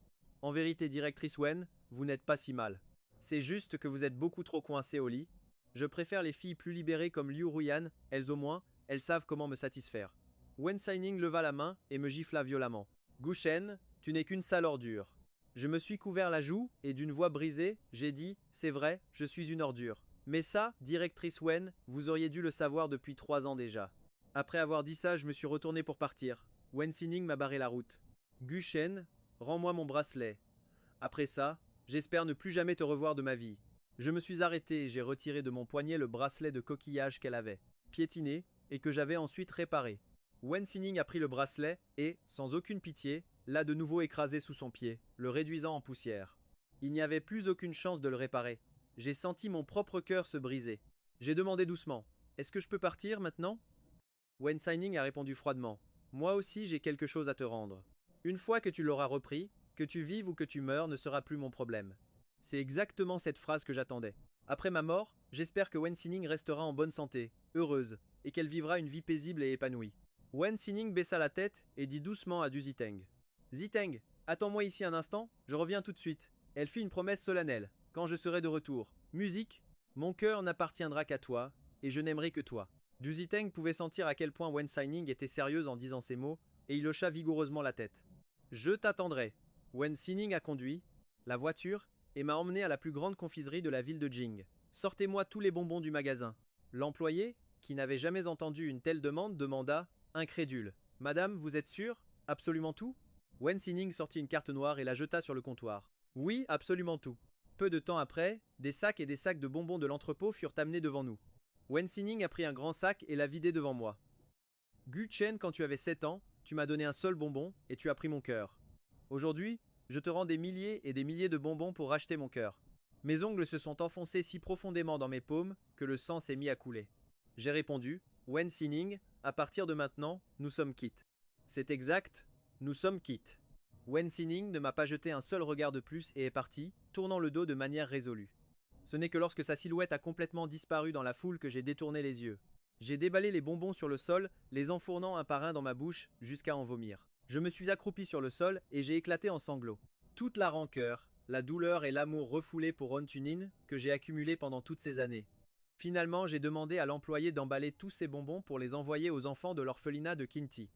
En vérité, directrice Wen, vous n'êtes pas si mal. C'est juste que vous êtes beaucoup trop coincée au lit. Je préfère les filles plus libérées comme Liu Ruyan, elles au moins, elles savent comment me satisfaire. Wen Xining leva la main et me gifla violemment. Gu Shen, tu n'es qu'une sale ordure. Je me suis couvert la joue et d'une voix brisée, j'ai dit, c'est vrai, je suis une ordure. Mais ça, directrice Wen, vous auriez dû le savoir depuis 3 ans déjà. Après avoir dit ça, je me suis retourné pour partir. Wen Xining m'a barré la route. Gu Shen, rends-moi mon bracelet. Après ça, j'espère ne plus jamais te revoir de ma vie. Je me suis arrêté et j'ai retiré de mon poignet le bracelet de coquillage qu'elle avait, piétiné, et que j'avais ensuite réparé. Wen Xining a pris le bracelet et, sans aucune pitié, l'a de nouveau écrasé sous son pied, le réduisant en poussière. Il n'y avait plus aucune chance de le réparer. J'ai senti mon propre cœur se briser. J'ai demandé doucement, est-ce que je peux partir maintenant? Wen Xining a répondu froidement, moi aussi j'ai quelque chose à te rendre. Une fois que tu l'auras repris, que tu vives ou que tu meurs ne sera plus mon problème. C'est exactement cette phrase que j'attendais. Après ma mort, j'espère que Wen Xining restera en bonne santé, heureuse, et qu'elle vivra une vie paisible et épanouie. Wen Xining baissa la tête et dit doucement à Du Ziteng. Ziteng, attends-moi ici un instant, je reviens tout de suite. Elle fit une promesse solennelle. Quand je serai de retour. Musique, mon cœur n'appartiendra qu'à toi, et je n'aimerai que toi. Du Ziteng pouvait sentir à quel point Wen Xining était sérieuse en disant ces mots, et il hocha vigoureusement la tête. Je t'attendrai. Wen Xining a conduit la voiture et m'a emmené à la plus grande confiserie de la ville de Jing. Sortez-moi tous les bonbons du magasin. L'employé, qui n'avait jamais entendu une telle demande, demanda, incrédule. Madame, vous êtes sûre? Absolument tout? Wen Xining sortit une carte noire et la jeta sur le comptoir. Oui, absolument tout. Peu de temps après, des sacs et des sacs de bonbons de l'entrepôt furent amenés devant nous. Wen Xining a pris un grand sac et l'a vidé devant moi. Gu Chen, quand tu avais 7 ans, tu m'as donné un seul bonbon et tu as pris mon cœur. Aujourd'hui, je te rends des milliers et des milliers de bonbons pour racheter mon cœur. Mes ongles se sont enfoncés si profondément dans mes paumes que le sang s'est mis à couler. J'ai répondu, Wen Xining, à partir de maintenant, nous sommes quittes. C'est exact, nous sommes quittes. Wen Xining ne m'a pas jeté un seul regard de plus et est parti, tournant le dos de manière résolue. Ce n'est que lorsque sa silhouette a complètement disparu dans la foule que j'ai détourné les yeux. J'ai déballé les bonbons sur le sol, les enfournant un par un dans ma bouche, jusqu'à en vomir. Je me suis accroupi sur le sol et j'ai éclaté en sanglots. Toute la rancœur, la douleur et l'amour refoulé pour On Tunin que j'ai accumulé pendant toutes ces années. Finalement, j'ai demandé à l'employé d'emballer tous ces bonbons pour les envoyer aux enfants de l'orphelinat de Kinti.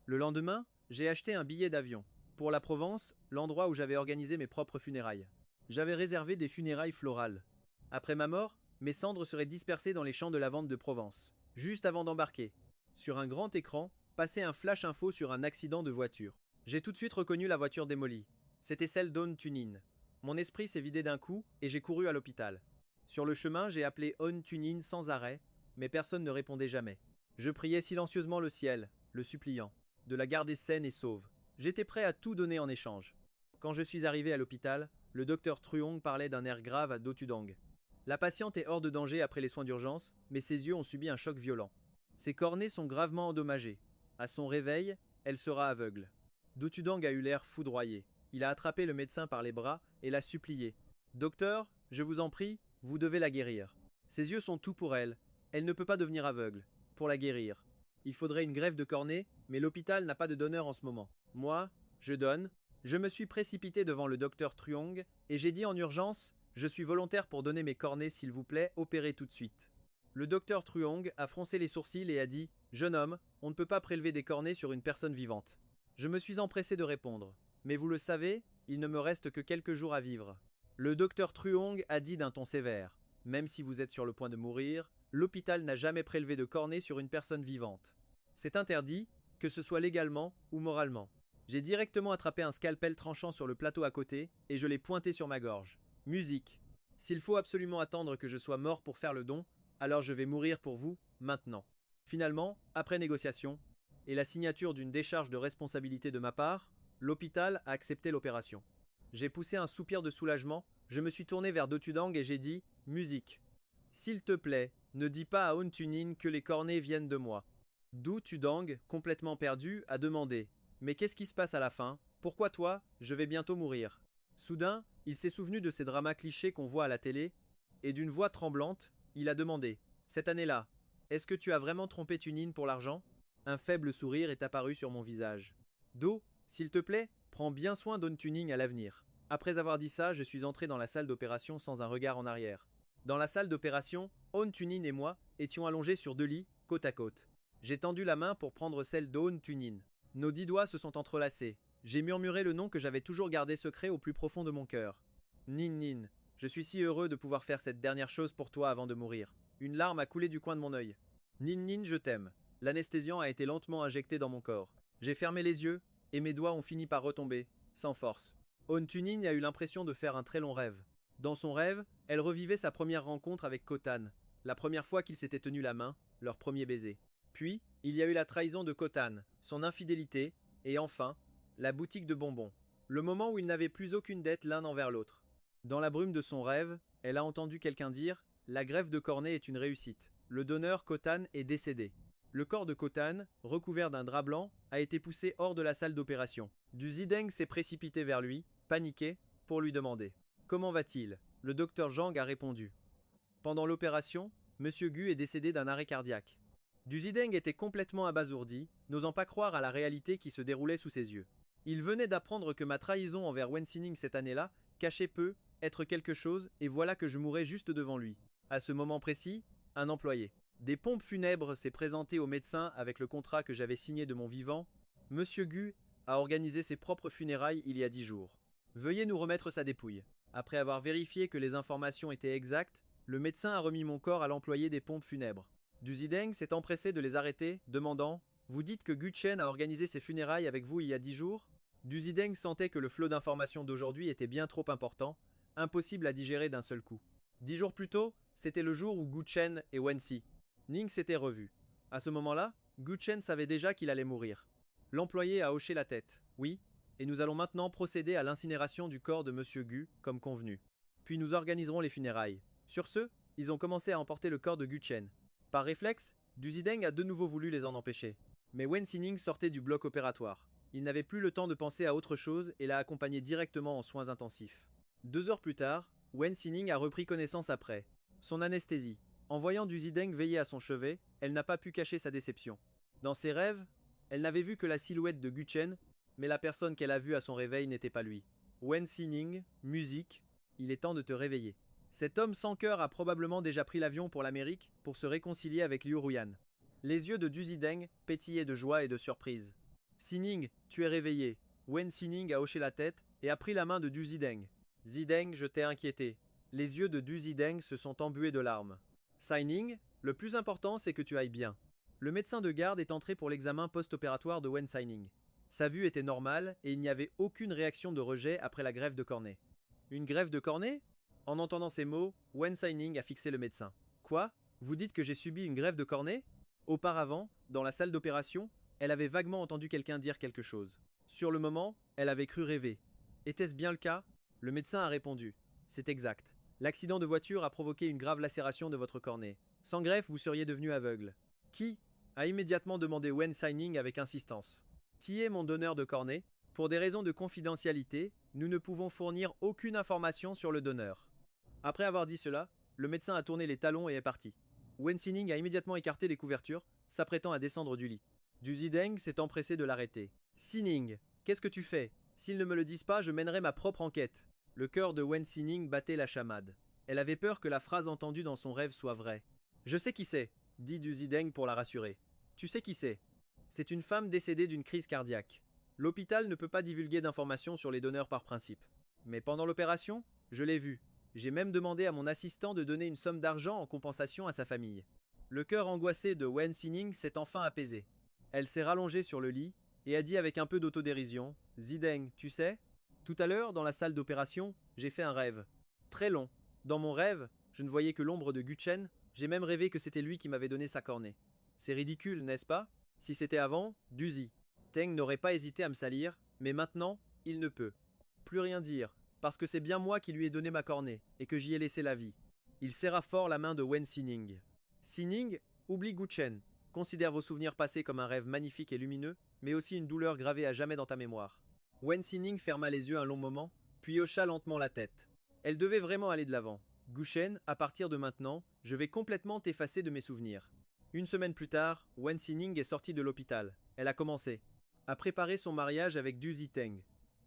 Le lendemain, j'ai acheté un billet d'avion. Pour la Provence, l'endroit où j'avais organisé mes propres funérailles. J'avais réservé des funérailles florales. Après ma mort, mes cendres seraient dispersées dans les champs de lavande de Provence. Juste avant d'embarquer. Sur un grand écran, passait un flash info sur un accident de voiture. J'ai tout de suite reconnu la voiture démolie. C'était celle d'On Tunin. Mon esprit s'est vidé d'un coup et j'ai couru à l'hôpital. Sur le chemin, j'ai appelé On Tunin sans arrêt, mais personne ne répondait jamais. Je priais silencieusement le ciel, le suppliant, de la garder saine et sauve. J'étais prêt à tout donner en échange. Quand je suis arrivé à l'hôpital, le docteur Truong parlait d'un air grave à Do Tudong. La patiente est hors de danger après les soins d'urgence, mais ses yeux ont subi un choc violent. Ses cornées sont gravement endommagées. À son réveil, elle sera aveugle. Do Tudong a eu l'air foudroyé. Il a attrapé le médecin par les bras et l'a supplié. Docteur, je vous en prie, vous devez la guérir. Ses yeux sont tout pour elle. Elle ne peut pas devenir aveugle. Pour la guérir. Il faudrait une greffe de cornée, mais l'hôpital n'a pas de donneur en ce moment. Moi, je donne. Je me suis précipité devant le docteur Truong et j'ai dit en urgence, je suis volontaire pour donner mes cornées s'il vous plaît, opérez tout de suite. Le docteur Truong a froncé les sourcils et a dit, jeune homme, on ne peut pas prélever des cornées sur une personne vivante. Je me suis empressé de répondre. Mais vous le savez, il ne me reste que quelques jours à vivre. Le docteur Truong a dit d'un ton sévère, même si vous êtes sur le point de mourir, l'hôpital n'a jamais prélevé de cornée sur une personne vivante. C'est interdit, que ce soit légalement ou moralement. J'ai directement attrapé un scalpel tranchant sur le plateau à côté et je l'ai pointé sur ma gorge. Musique. S'il faut absolument attendre que je sois mort pour faire le don, alors je vais mourir pour vous, maintenant. Finalement, après négociation, et la signature d'une décharge de responsabilité de ma part, L'hôpital a accepté l'opération. J'ai poussé un soupir de soulagement, je me suis tourné vers Do Tudang et j'ai dit « Musique ». S'il te plaît, ne dis pas à On Tunin que les cornets viennent de moi. Do Tudang, complètement perdu, a demandé « Mais qu'est-ce qui se passe à la fin? Pourquoi toi? Je vais bientôt mourir. » Soudain, il s'est souvenu de ces dramas clichés qu'on voit à la télé, et d'une voix tremblante, il a demandé « Cette année-là, est-ce que tu as vraiment trompé Tunin pour l'argent ?» Un faible sourire est apparu sur mon visage. Do, s'il te plaît, prends bien soin d'On Tuning à l'avenir. Après avoir dit ça, je suis entré dans la salle d'opération sans un regard en arrière. Dans la salle d'opération, On Tunin et moi étions allongés sur 2 lits, côte à côte. J'ai tendu la main pour prendre celle d'On Tunin. Nos 10 doigts se sont entrelacés. J'ai murmuré le nom que j'avais toujours gardé secret au plus profond de mon cœur. Nin Nin, je suis si heureux de pouvoir faire cette dernière chose pour toi avant de mourir. Une larme a coulé du coin de mon œil. Nin Nin, je t'aime. L'anesthésiant a été lentement injecté dans mon corps. J'ai fermé les yeux, et mes doigts ont fini par retomber, sans force. On Tunin a eu l'impression de faire un très long rêve. Dans son rêve, elle revivait sa première rencontre avec Kotan, la première fois qu'ils s'étaient tenus la main, leur premier baiser. Puis, il y a eu la trahison de Kotan, son infidélité, et enfin, la boutique de bonbons. Le moment où ils n'avaient plus aucune dette l'un envers l'autre. Dans la brume de son rêve, elle a entendu quelqu'un dire « La greffe de cornet est une réussite. Le donneur Kotan est décédé. » Le corps de Kotan, recouvert d'un drap blanc, a été poussé hors de la salle d'opération. Du Zideng s'est précipité vers lui, paniqué, pour lui demander « Comment va-t-il » Le docteur Zhang a répondu. Pendant l'opération, Monsieur Gu est décédé d'un arrêt cardiaque. Du Zideng était complètement abasourdi, n'osant pas croire à la réalité qui se déroulait sous ses yeux. Il venait d'apprendre que ma trahison envers Wen Xining cette année-là cachait peu, être quelque chose, et voilà que je mourais juste devant lui. À ce moment précis, un employé. Des pompes funèbres s'est présenté au médecin avec le contrat que j'avais signé de mon vivant. Monsieur Gu a organisé ses propres funérailles il y a 10 jours. Veuillez nous remettre sa dépouille. Après avoir vérifié que les informations étaient exactes, le médecin a remis mon corps à l'employé des pompes funèbres. Du Zideng s'est empressé de les arrêter, demandant « Vous dites que Gu Chen a organisé ses funérailles avec vous il y a 10 jours ?» Du Zideng sentait que le flot d'informations d'aujourd'hui était bien trop important, impossible à digérer d'un seul coup. 10 jours plus tôt, c'était le jour où Gu Chen et Wen Si Ning s'étaient revus. À ce moment-là, Gu Chen savait déjà qu'il allait mourir. L'employé a hoché la tête. Oui, et nous allons maintenant procéder à l'incinération du corps de Monsieur Gu, comme convenu. Puis nous organiserons les funérailles. Sur ce, ils ont commencé à emporter le corps de Gu Chen. Par réflexe, Du Zideng a de nouveau voulu les en empêcher. Mais Wen Xining sortait du bloc opératoire. Il n'avait plus le temps de penser à autre chose et l'a accompagné directement en soins intensifs. 2 heures plus tard, Wen Xining a repris connaissance après. Son anesthésie. En voyant Du Zideng veiller à son chevet, elle n'a pas pu cacher sa déception. Dans ses rêves, elle n'avait vu que la silhouette de Gu Chen, mais la personne qu'elle a vue à son réveil n'était pas lui. Wen Xining, musique, il est temps de te réveiller. Cet homme sans cœur a probablement déjà pris l'avion pour l'Amérique pour se réconcilier avec Liu Ruyan. Les yeux de Du Zideng pétillaient de joie et de surprise. Xining, tu es réveillé. Wen Xining a hoché la tête et a pris la main de Du Zideng. Zideng, je t'ai inquiété. Les yeux de Du Zideng se sont embués de larmes. Xining, le plus important c'est que tu ailles bien. Le médecin de garde est entré pour l'examen post-opératoire de Wen Xining. Sa vue était normale et il n'y avait aucune réaction de rejet après la greffe de cornet. Une greffe de cornet? En entendant ces mots, Wen Xining a fixé le médecin. Quoi? Vous dites que j'ai subi une greffe de cornet? Auparavant, dans la salle d'opération, elle avait vaguement entendu quelqu'un dire quelque chose. Sur le moment, elle avait cru rêver. Était-ce bien le cas? Le médecin a répondu. C'est exact. L'accident de voiture a provoqué une grave lacération de votre cornet. Sans greffe, vous seriez devenu aveugle. Qui? A immédiatement demandé Wen Xining avec insistance. Qui est mon donneur de cornet? Pour des raisons de confidentialité, nous ne pouvons fournir aucune information sur le donneur. Après avoir dit cela, le médecin a tourné les talons et est parti. Wen Xining a immédiatement écarté les couvertures, s'apprêtant à descendre du lit. Du Zideng s'est empressé de l'arrêter. Xining, qu'est-ce que tu fais? S'ils ne me le disent pas, je mènerai ma propre enquête. Le cœur de Wen Xining battait la chamade. Elle avait peur que la phrase entendue dans son rêve soit vraie. Je sais qui c'est, dit Du Zideng pour la rassurer. Tu sais qui c'est? C'est une femme décédée d'une crise cardiaque. L'hôpital ne peut pas divulguer d'informations sur les donneurs par principe. Mais pendant l'opération, je l'ai vue. J'ai même demandé à mon assistant de donner une somme d'argent en compensation à sa famille. Le cœur angoissé de Wen Xining s'est enfin apaisé. Elle s'est rallongée sur le lit et a dit avec un peu d'autodérision « Zideng, tu sais, tout à l'heure, dans la salle d'opération, j'ai fait un rêve. Très long. Dans mon rêve, je ne voyais que l'ombre de Gu Chen, j'ai même rêvé que c'était lui qui m'avait donné sa cornée. C'est ridicule, n'est-ce pas? Si c'était avant, Duzi. Teng n'aurait pas hésité à me salir, Mais maintenant, il ne peut plus rien dire, parce que c'est bien moi qui lui ai donné ma cornée, et que j'y ai laissé la vie. Il serra fort la main de Wen Sining. Sining, oublie Guchen. Considère vos souvenirs passés comme un rêve magnifique et lumineux, mais aussi une douleur gravée à jamais dans ta mémoire. Wen Sining ferma les yeux un long moment, puis hocha lentement la tête. Elle devait vraiment aller de l'avant. Guchen, à partir de maintenant, je vais complètement t'effacer de mes souvenirs. Une semaine plus tard, Wen Sining est sortie de l'hôpital. Elle a commencé à préparer son mariage avec Du Ziteng.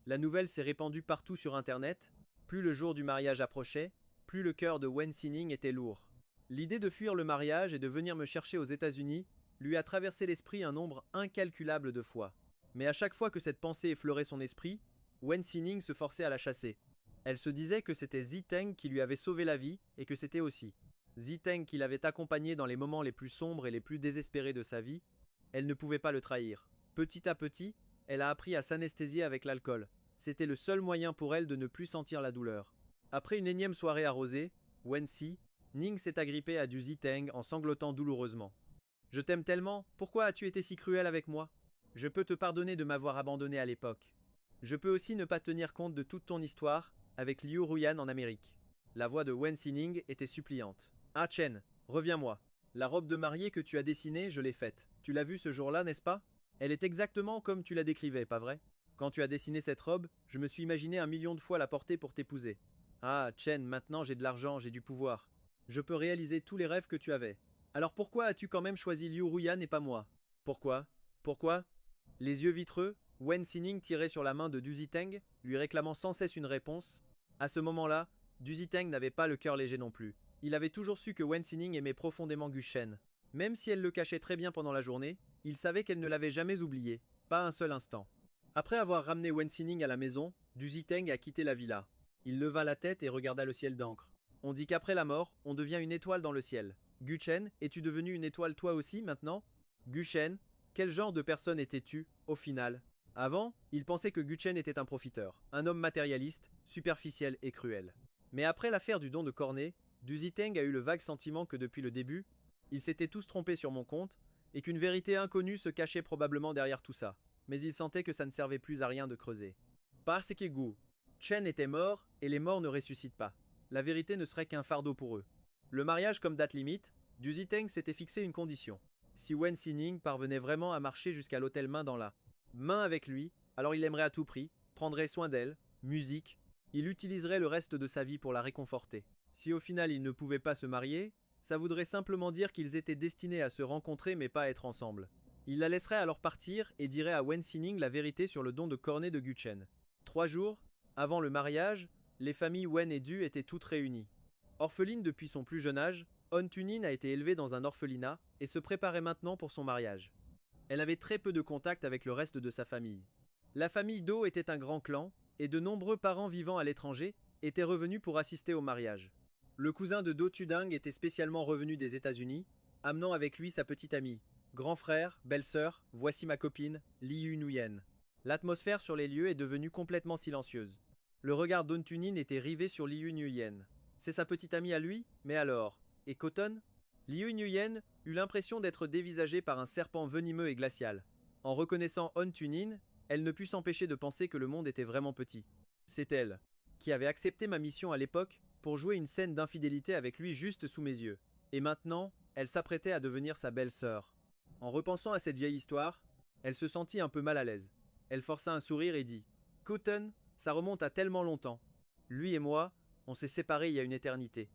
La nouvelle s'est répandue partout sur Internet. Plus le jour du mariage approchait, plus le cœur de Wen Sining était lourd. L'idée de fuir le mariage et de venir me chercher aux États-Unis lui a traversé l'esprit un nombre incalculable de fois. Mais à chaque fois que cette pensée effleurait son esprit, Wen Sining se forçait à la chasser. Elle se disait que c'était Ziteng qui lui avait sauvé la vie et que c'était aussi Ziteng qui l'avait accompagné dans les moments les plus sombres et les plus désespérés de sa vie. Elle ne pouvait pas le trahir. Petit à petit, elle a appris à s'anesthésier avec l'alcool. C'était le seul moyen pour elle de ne plus sentir la douleur. Après une énième soirée arrosée, Wen Ning s'est agrippée à Du Ziteng en sanglotant douloureusement. Je t'aime tellement, pourquoi as-tu été si cruel avec moi? Je peux te pardonner de m'avoir abandonné à l'époque. Je peux aussi ne pas tenir compte de toute ton histoire avec Liu Ruyan en Amérique. La voix de Wen Ning était suppliante. Ah Chen, reviens-moi. La robe de mariée que tu as dessinée, je l'ai faite. Tu l'as vue ce jour-là, n'est-ce pas? Elle est exactement comme tu la décrivais, pas vrai? Quand tu as dessiné cette robe, je me suis imaginé 1 million de fois la porter pour t'épouser. Ah, Chen, maintenant j'ai de l'argent, j'ai du pouvoir. Je peux réaliser tous les rêves que tu avais. Alors pourquoi as-tu quand même choisi Liu Ruyan et pas moi? Pourquoi? Pourquoi? Les yeux vitreux, Wen Ning tirait sur la main de Du Ziteng, lui réclamant sans cesse une réponse. À ce moment-là, Du Ziteng n'avait pas le cœur léger non plus. Il avait toujours su que Wen Ning aimait profondément Guchen. Même si elle le cachait très bien pendant la journée, il savait qu'elle ne l'avait jamais oublié, pas un seul instant. Après avoir ramené Wen Ning à la maison, Du Ziteng a quitté la villa. Il leva la tête et regarda le ciel d'encre. On dit qu'après la mort, on devient une étoile dans le ciel. Guchen, es-tu devenu une étoile toi aussi maintenant? Guchen, quel genre de personne étais-tu, au final? Avant, il pensait que Guchen était un profiteur, un homme matérialiste, superficiel et cruel. Mais après l'affaire du don de cornet, Du Ziteng a eu le vague sentiment que depuis le début, ils s'étaient tous trompés sur mon compte, et qu'une vérité inconnue se cachait probablement derrière tout ça. Mais il sentait que ça ne servait plus à rien de creuser. Parce que Gu Chen était mort, et les morts ne ressuscitent pas. La vérité ne serait qu'un fardeau pour eux. Le mariage comme date limite, Du Ziteng s'était fixé une condition. Si Wen Ning parvenait vraiment à marcher jusqu'à l'hôtel main dans la main avec lui, alors il l'aimerait à tout prix, prendrait soin d'elle, musique, il utiliserait le reste de sa vie pour la réconforter. Si au final ils ne pouvaient pas se marier, ça voudrait simplement dire qu'ils étaient destinés à se rencontrer mais pas à être ensemble. Il la laisserait alors partir et dirait à Wen Ning la vérité sur le don de cornet de Guchen. 3 jours, avant le mariage, les familles Wen et Du étaient toutes réunies. Orpheline depuis son plus jeune âge, On Tunin a été élevée dans un orphelinat et se préparait maintenant pour son mariage. Elle avait très peu de contact avec le reste de sa famille. La famille Do était un grand clan, et de nombreux parents vivant à l'étranger étaient revenus pour assister au mariage. Le cousin de Do Tuding était spécialement revenu des États-Unis, amenant avec lui sa petite amie. Grand frère, belle-sœur, voici ma copine, Liu Nuyen. L'atmosphère sur les lieux est devenue complètement silencieuse. Le regard d'On Tunin était rivé sur Liu Nuyen. C'est sa petite amie à lui, mais alors? Et Cotton? Liu Nuyen eut l'impression d'être dévisagée par un serpent venimeux et glacial. En reconnaissant On Tunin, elle ne put s'empêcher de penser que le monde était vraiment petit. C'est elle, qui avait accepté ma mission à l'époque pour jouer une scène d'infidélité avec lui juste sous mes yeux. Et maintenant, elle s'apprêtait à devenir sa belle-sœur. En repensant à cette vieille histoire, elle se sentit un peu mal à l'aise. Elle força un sourire et dit « Cotton, ça remonte à tellement longtemps. Lui et moi, on s'est séparés il y a une éternité.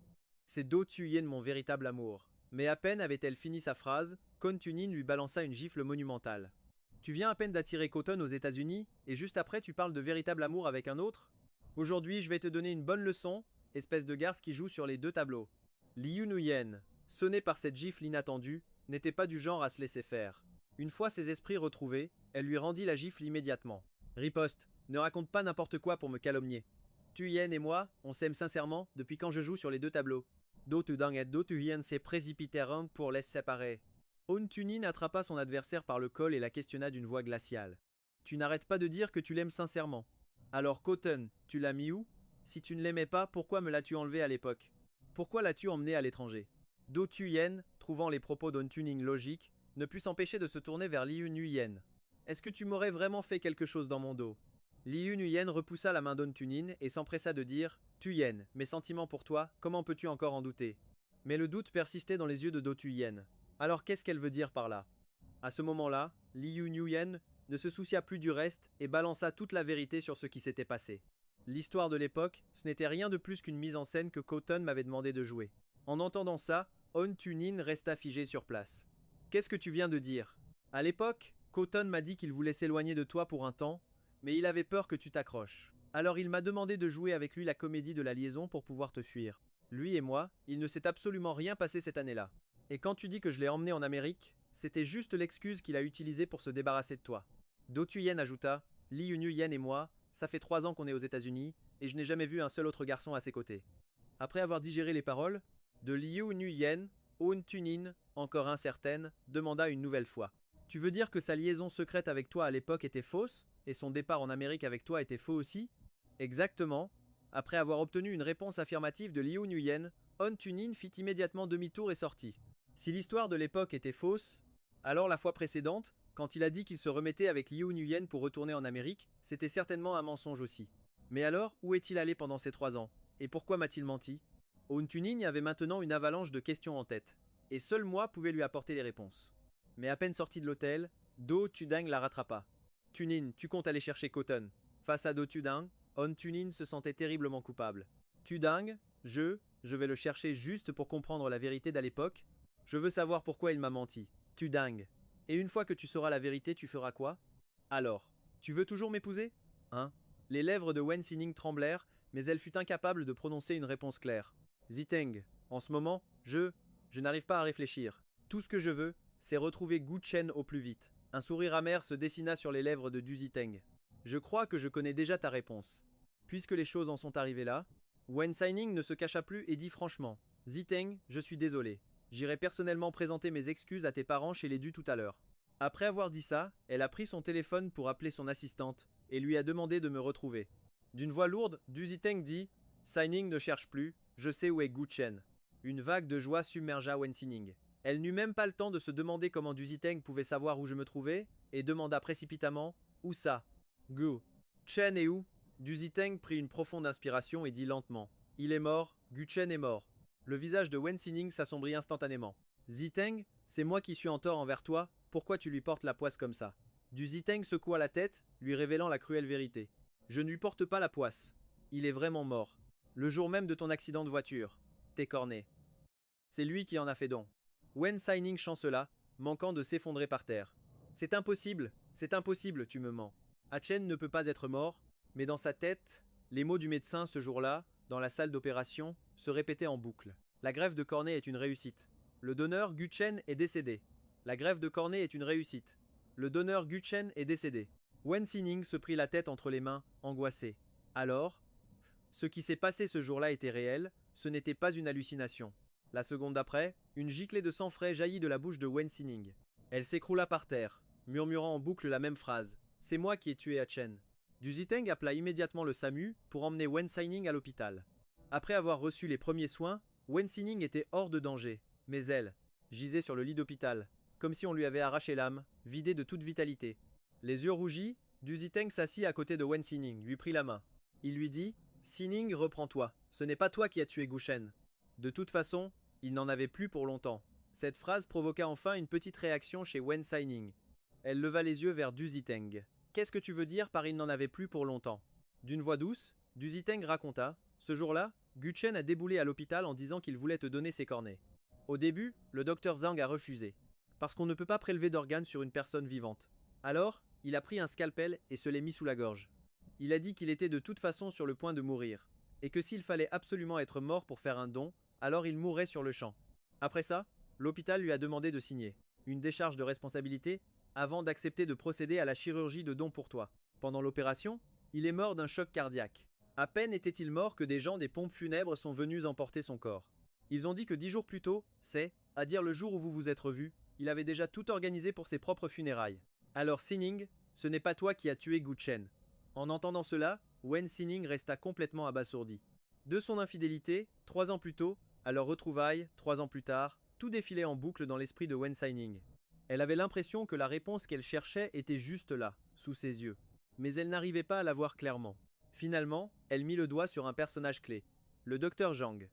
C'est Do Tuyen mon véritable amour. » Mais à peine avait-elle fini sa phrase, qu'On Tunin lui balança une gifle monumentale. Tu viens à peine d'attirer Cotton aux États-Unis, et juste après tu parles de véritable amour avec un autre? Aujourd'hui je vais te donner une bonne leçon, espèce de garce qui joue sur les deux tableaux. Liu Nuyen, sonné par cette gifle inattendue, n'était pas du genre à se laisser faire. Une fois ses esprits retrouvés, elle lui rendit la gifle immédiatement. Riposte, ne raconte pas n'importe quoi pour me calomnier. Tuyen et moi, on s'aime sincèrement depuis quand je joue sur les deux tableaux. Do Tuding et Do Tuyen se précipitèrent pour les séparer. On Tunin attrapa son adversaire par le col et la questionna d'une voix glaciale. Tu n'arrêtes pas de dire que tu l'aimes sincèrement. Alors Cotton, tu l'as mis où? Si tu ne l'aimais pas, pourquoi me l'as-tu enlevé à l'époque? Pourquoi l'as-tu emmené à l'étranger? Do Tuyen, trouvant les propos d'On Tuning logiques, ne put s'empêcher de se tourner vers Liu Nuyen. Est-ce que tu m'aurais vraiment fait quelque chose dans mon dos? Liu Nuyen repoussa la main d'On Tunin et s'empressa de dire « Tuyen, mes sentiments pour toi, comment peux-tu encore en douter ?» Mais le doute persistait dans les yeux de Do Tuyen. Alors qu'est-ce qu'elle veut dire par là? À ce moment-là, Liu Nuyen ne se soucia plus du reste et balança toute la vérité sur ce qui s'était passé. L'histoire de l'époque, ce n'était rien de plus qu'une mise en scène que Cotton m'avait demandé de jouer. En entendant ça, On Tunin resta figé sur place. Qu'est-ce que tu viens de dire? À l'époque, Cotton m'a dit qu'il voulait s'éloigner de toi pour un temps, mais il avait peur que tu t'accroches. Alors il m'a demandé de jouer avec lui la comédie de la liaison pour pouvoir te fuir. Lui et moi, il ne s'est absolument rien passé cette année-là. Et quand tu dis que je l'ai emmené en Amérique, c'était juste l'excuse qu'il a utilisée pour se débarrasser de toi. Do Tuyen ajouta, Liu Nuyen et moi, ça fait 3 ans qu'on est aux États-Unis, et je n'ai jamais vu un seul autre garçon à ses côtés. Après avoir digéré les paroles, de Liu Nuyen, On Tunin, encore incertaine, demanda une nouvelle fois. Tu veux dire que sa liaison secrète avec toi à l'époque était fausse, et son départ en Amérique avec toi était faux aussi? Exactement. Après avoir obtenu une réponse affirmative de Liu Nuyen, On Tunin fit immédiatement demi-tour et sortit. Si l'histoire de l'époque était fausse, alors la fois précédente, quand il a dit qu'il se remettait avec Liu Nuyen pour retourner en Amérique, c'était certainement un mensonge aussi. Mais alors, où est-il allé pendant ces 3 ans? Et pourquoi m'a-t-il menti? On Tunin avait maintenant une avalanche de questions en tête, et seul moi pouvais lui apporter les réponses. Mais à peine sorti de l'hôtel, Do Tudang la rattrapa. Tunin, tu comptes aller chercher Cotton. Face à Do Tudang, On Tunin se sentait terriblement coupable. Tudang, je vais le chercher juste pour comprendre la vérité d'à l'époque. Je veux savoir pourquoi il m'a menti. Tudang. Et une fois que tu sauras la vérité, tu feras quoi? Alors, tu veux toujours m'épouser? Hein? Les lèvres de Wen Sining tremblèrent, mais elle fut incapable de prononcer une réponse claire. Ziteng, en ce moment, je n'arrive pas à réfléchir. Tout ce que je veux, c'est retrouver Gu Chen au plus vite. Un sourire amer se dessina sur les lèvres de Du Ziteng. Je crois que je connais déjà ta réponse. Puisque les choses en sont arrivées là, Wen Sining ne se cacha plus et dit franchement, Ziteng, je suis désolé. J'irai personnellement présenter mes excuses à tes parents chez les Dus tout à l'heure. Après avoir dit ça, elle a pris son téléphone pour appeler son assistante et lui a demandé de me retrouver. D'une voix lourde, Du Ziteng dit Sining ne cherche plus, je sais où est Gu Chen. Une vague de joie submergea Wen Sining. Elle n'eut même pas le temps de se demander comment Du Ziteng pouvait savoir où je me trouvais et demanda précipitamment Où ça? Gu Chen est où? Du Ziteng prit une profonde inspiration et dit lentement Il est mort, Gu Chen est mort. Le visage de Wen Sining s'assombrit instantanément. Ziteng, c'est moi qui suis en tort envers toi, pourquoi tu lui portes la poisse comme ça? Du Ziteng secoua la tête, lui révélant la cruelle vérité. Je ne lui porte pas la poisse. Il est vraiment mort. Le jour même de ton accident de voiture. T'es corné. C'est lui qui en a fait don. Wen Sining chancela, manquant de s'effondrer par terre. C'est impossible, tu me mens. Chen ne peut pas être mort, mais dans sa tête, les mots du médecin ce jour-là, dans la salle d'opération, se répétaient en boucle. La greffe de cornée est une réussite. Le donneur Gu Chen est décédé. La greffe de cornée est une réussite. Le donneur Gu Chen est décédé. Wen Sining se prit la tête entre les mains, angoissé. Alors, ce qui s'est passé ce jour-là était réel, ce n'était pas une hallucination. La seconde d'après, une giclée de sang frais jaillit de la bouche de Wen Sining. Elle s'écroula par terre, murmurant en boucle la même phrase. C'est moi qui ai tué Chen. Du Ziteng appela immédiatement le SAMU pour emmener Wen Sining à l'hôpital. Après avoir reçu les premiers soins, Wen Sining était hors de danger, mais elle gisait sur le lit d'hôpital, comme si on lui avait arraché l'âme, vidée de toute vitalité. Les yeux rougis, Du Ziteng s'assit à côté de Wen Sining, lui prit la main. Il lui dit Sining, reprends-toi, ce n'est pas toi qui as tué Gu Chen. De toute façon, il n'en avait plus pour longtemps. Cette phrase provoqua enfin une petite réaction chez Wen Sining. Elle leva les yeux vers Du Ziteng. Qu'est-ce que tu veux dire par il n'en avait plus pour longtemps? D'une voix douce, Du Ziteng raconta Ce jour-là, Gu Chen a déboulé à l'hôpital en disant qu'il voulait te donner ses cornets. Au début, le docteur Zhang a refusé, parce qu'on ne peut pas prélever d'organes sur une personne vivante. Alors, il a pris un scalpel et se l'est mis sous la gorge. Il a dit qu'il était de toute façon sur le point de mourir, et que s'il fallait absolument être mort pour faire un don, alors il mourrait sur le champ. Après ça, l'hôpital lui a demandé de signer une décharge de responsabilité avant d'accepter de procéder à la chirurgie de don pour toi. Pendant l'opération, il est mort d'un choc cardiaque. À peine était-il mort que des gens des pompes funèbres sont venus emporter son corps. Ils ont dit que 10 jours plus tôt, à dire le jour où vous vous êtes revus, il avait déjà tout organisé pour ses propres funérailles. Alors Sining, ce n'est pas toi qui as tué Gu Chen. En entendant cela, Wen Sining resta complètement abasourdi. De son infidélité, 3 ans plus tôt, à leur retrouvailles, 3 ans plus tard, tout défilait en boucle dans l'esprit de Wen Sining. Elle avait l'impression que la réponse qu'elle cherchait était juste là, sous ses yeux. mais elle n'arrivait pas à la voir clairement. Finalement, elle mit le doigt sur un personnage clé, le docteur Zhang.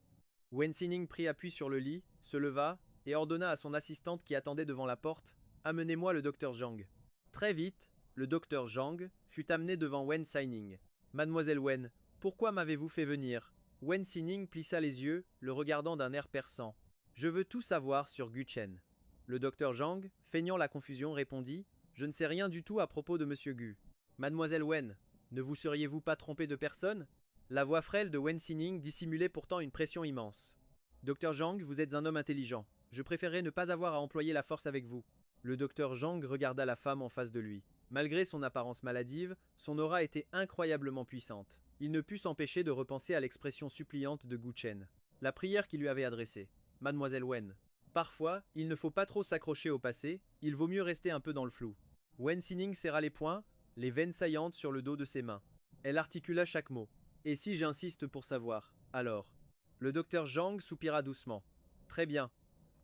Wen Xining prit appui sur le lit, se leva, et ordonna à son assistante qui attendait devant la porte, « Amenez-moi le docteur Zhang. » Très vite, le docteur Zhang fut amené devant Wen Xining. « Mademoiselle Wen, pourquoi m'avez-vous fait venir ?» Wen Xining plissa les yeux, le regardant d'un air perçant. « Je veux tout savoir sur Gu Chen. » Le docteur Zhang, feignant la confusion, répondit, « Je ne sais rien du tout à propos de Monsieur Gu. »« Mademoiselle Wen, ne vous seriez-vous pas trompée de personne ?» La voix frêle de Wen Xining dissimulait pourtant une pression immense. « Docteur Zhang, vous êtes un homme intelligent. Je préférerais ne pas avoir à employer la force avec vous. » Le docteur Zhang regarda la femme en face de lui. Malgré son apparence maladive, son aura était incroyablement puissante. Il ne put s'empêcher de repenser à l'expression suppliante de Gu Chen. La prière qu'il lui avait adressée. « Mademoiselle Wen. » Parfois, il ne faut pas trop s'accrocher au passé, il vaut mieux rester un peu dans le flou. Wen Xining serra les poings, les veines saillantes sur le dos de ses mains. Elle articula chaque mot. « Et si j'insiste pour savoir, alors ?» Le docteur Zhang soupira doucement. « Très bien.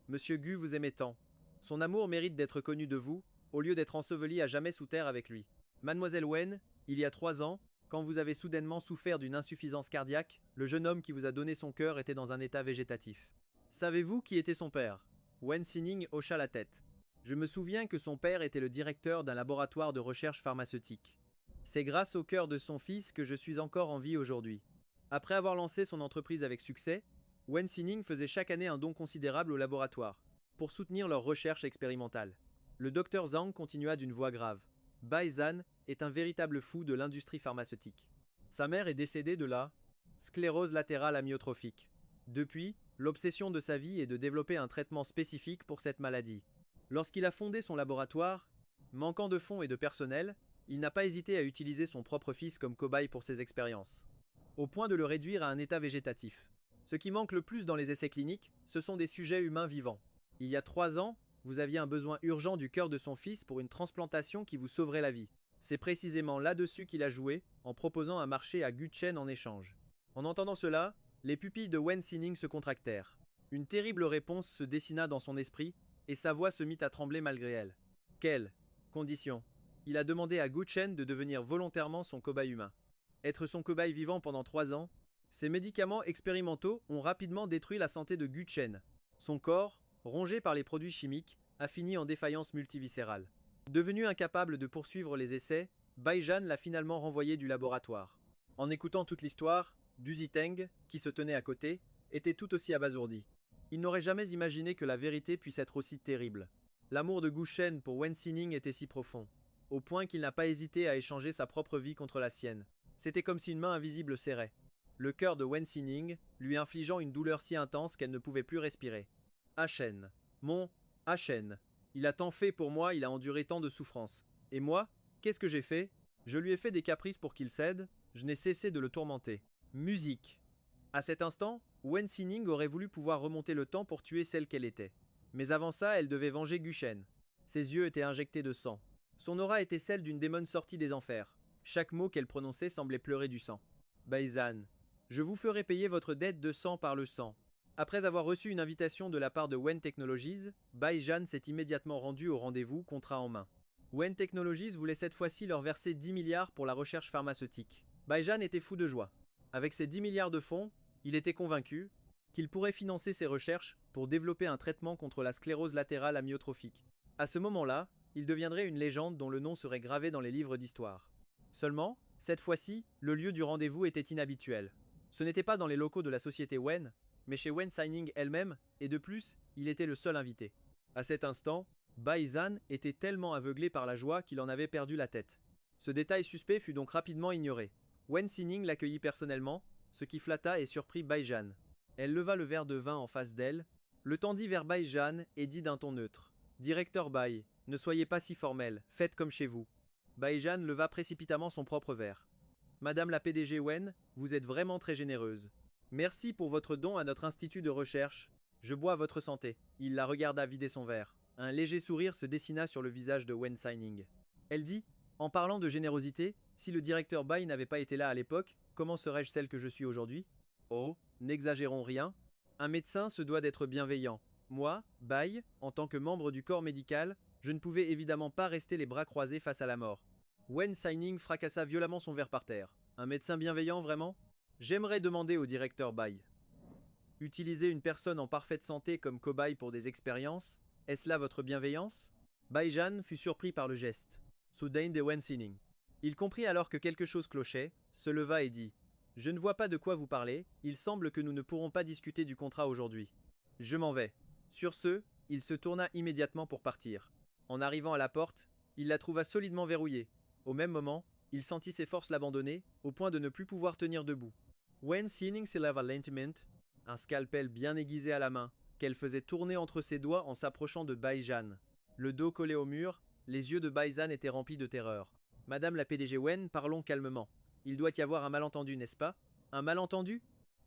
Monsieur Gu vous aimait tant. Son amour mérite d'être connu de vous, au lieu d'être enseveli à jamais sous terre avec lui. Mademoiselle Wen, il y a 3 ans, quand vous avez soudainement souffert d'une insuffisance cardiaque, le jeune homme qui vous a donné son cœur était dans un état végétatif. Savez-vous qui était son père ?» Wen Xining hocha la tête. « Je me souviens que son père était le directeur d'un laboratoire de recherche pharmaceutique. C'est grâce au cœur de son fils que je suis encore en vie aujourd'hui. » Après avoir lancé son entreprise avec succès, Wen Xining faisait chaque année un don considérable au laboratoire, pour soutenir leurs recherches expérimentales. Le docteur Zhang continua d'une voix grave. « Bai Zhan est un véritable fou de l'industrie pharmaceutique. Sa mère est décédée de la sclérose latérale amyotrophique. Depuis, l'obsession de sa vie est de développer un traitement spécifique pour cette maladie. Lorsqu'il a fondé son laboratoire, manquant de fonds et de personnel, il n'a pas hésité à utiliser son propre fils comme cobaye pour ses expériences, au point de le réduire à un état végétatif. Ce qui manque le plus dans les essais cliniques, ce sont des sujets humains vivants. Il y a 3 ans, vous aviez un besoin urgent du cœur de son fils pour une transplantation qui vous sauverait la vie. C'est précisément là-dessus qu'il a joué, en proposant un marché à Gu Chen en échange. » En entendant cela, les pupilles de Wen Xining se contractèrent. Une terrible réponse se dessina dans son esprit, et sa voix se mit à trembler malgré elle. Quelle condition? Il a demandé à Gu Chen de devenir volontairement son cobaye humain. Être son cobaye vivant pendant 3 ans, ces médicaments expérimentaux ont rapidement détruit la santé de Gu Chen. Son corps, rongé par les produits chimiques, a fini en défaillance multiviscérale. Devenu incapable de poursuivre les essais, Bai Zhan l'a finalement renvoyé du laboratoire. En écoutant toute l'histoire, Du Ziteng, qui se tenait à côté, était tout aussi abasourdi. Il n'aurait jamais imaginé que la vérité puisse être aussi terrible. L'amour de Gu Chen pour Wen Xining était si profond, au point qu'il n'a pas hésité à échanger sa propre vie contre la sienne. C'était comme si une main invisible serrait le cœur de Wen Xining, lui infligeant une douleur si intense qu'elle ne pouvait plus respirer. Achen, mon Achen, il a tant fait pour moi, il a enduré tant de souffrances. Et moi, qu'est-ce que j'ai fait? Je lui ai fait des caprices pour qu'il cède, je n'ai cessé de le tourmenter. Musique. À cet instant, Wen Xining aurait voulu pouvoir remonter le temps pour tuer celle qu'elle était. Mais avant ça, elle devait venger Gu Chen. Ses yeux étaient injectés de sang. Son aura était celle d'une démone sortie des enfers. Chaque mot qu'elle prononçait semblait pleurer du sang. Bai Zhan, je vous ferai payer votre dette de sang par le sang. Après avoir reçu une invitation de la part de Wen Technologies, Bai Zhan s'est immédiatement rendu au rendez-vous, contrat en main. Wen Technologies voulait cette fois-ci leur verser 10 milliards pour la recherche pharmaceutique. Bai Zhan était fou de joie. Avec ces 10 milliards de fonds, il était convaincu qu'il pourrait financer ses recherches pour développer un traitement contre la sclérose latérale amyotrophique. À ce moment-là, il deviendrait une légende dont le nom serait gravé dans les livres d'histoire. Seulement, cette fois-ci, le lieu du rendez-vous était inhabituel. Ce n'était pas dans les locaux de la société Wen, mais chez Wen Xining elle-même, et de plus, il était le seul invité. À cet instant, Bai Zhan était tellement aveuglé par la joie qu'il en avait perdu la tête. Ce détail suspect fut donc rapidement ignoré. Wen Xining l'accueillit personnellement, ce qui flatta et surprit Bai Zhan. Elle leva le verre de vin en face d'elle, le tendit vers Bai Zhan et dit d'un ton neutre. « Directeur Bai, ne soyez pas si formel, faites comme chez vous. » Bai Zhan leva précipitamment son propre verre. « Madame la PDG Wen, vous êtes vraiment très généreuse. Merci pour votre don à notre institut de recherche. Je bois votre santé. » Il la regarda vider son verre. Un léger sourire se dessina sur le visage de Wen Xining. Elle dit, en parlant de générosité, si le directeur Bai n'avait pas été là à l'époque, comment serais-je celle que je suis aujourd'hui? Oh, n'exagérons rien. Un médecin se doit d'être bienveillant. Moi, Bai, en tant que membre du corps médical, je ne pouvais évidemment pas rester les bras croisés face à la mort. Wen Signing fracassa violemment son verre par terre. Un médecin bienveillant, vraiment? J'aimerais demander au directeur Bai. Utiliser une personne en parfaite santé comme cobaye pour des expériences, est-ce là votre bienveillance? Bai Jan fut surpris par le geste. Soudain de Wen Sining. Il comprit alors que quelque chose clochait, se leva et dit: Je ne vois pas de quoi vous parlez, il semble que nous ne pourrons pas discuter du contrat aujourd'hui. Je m'en vais. Sur ce, il se tourna immédiatement pour partir. En arrivant à la porte, il la trouva solidement verrouillée. Au même moment, il sentit ses forces l'abandonner, au point de ne plus pouvoir tenir debout. Wen Sining s'éleva lentement, un scalpel bien aiguisé à la main, qu'elle faisait tourner entre ses doigts en s'approchant de Bai Jan. Le dos collé au mur, les yeux de Bai Jan étaient remplis de terreur. Madame la PDG Wen, parlons calmement. Il doit y avoir un malentendu, n'est-ce pas? Un malentendu?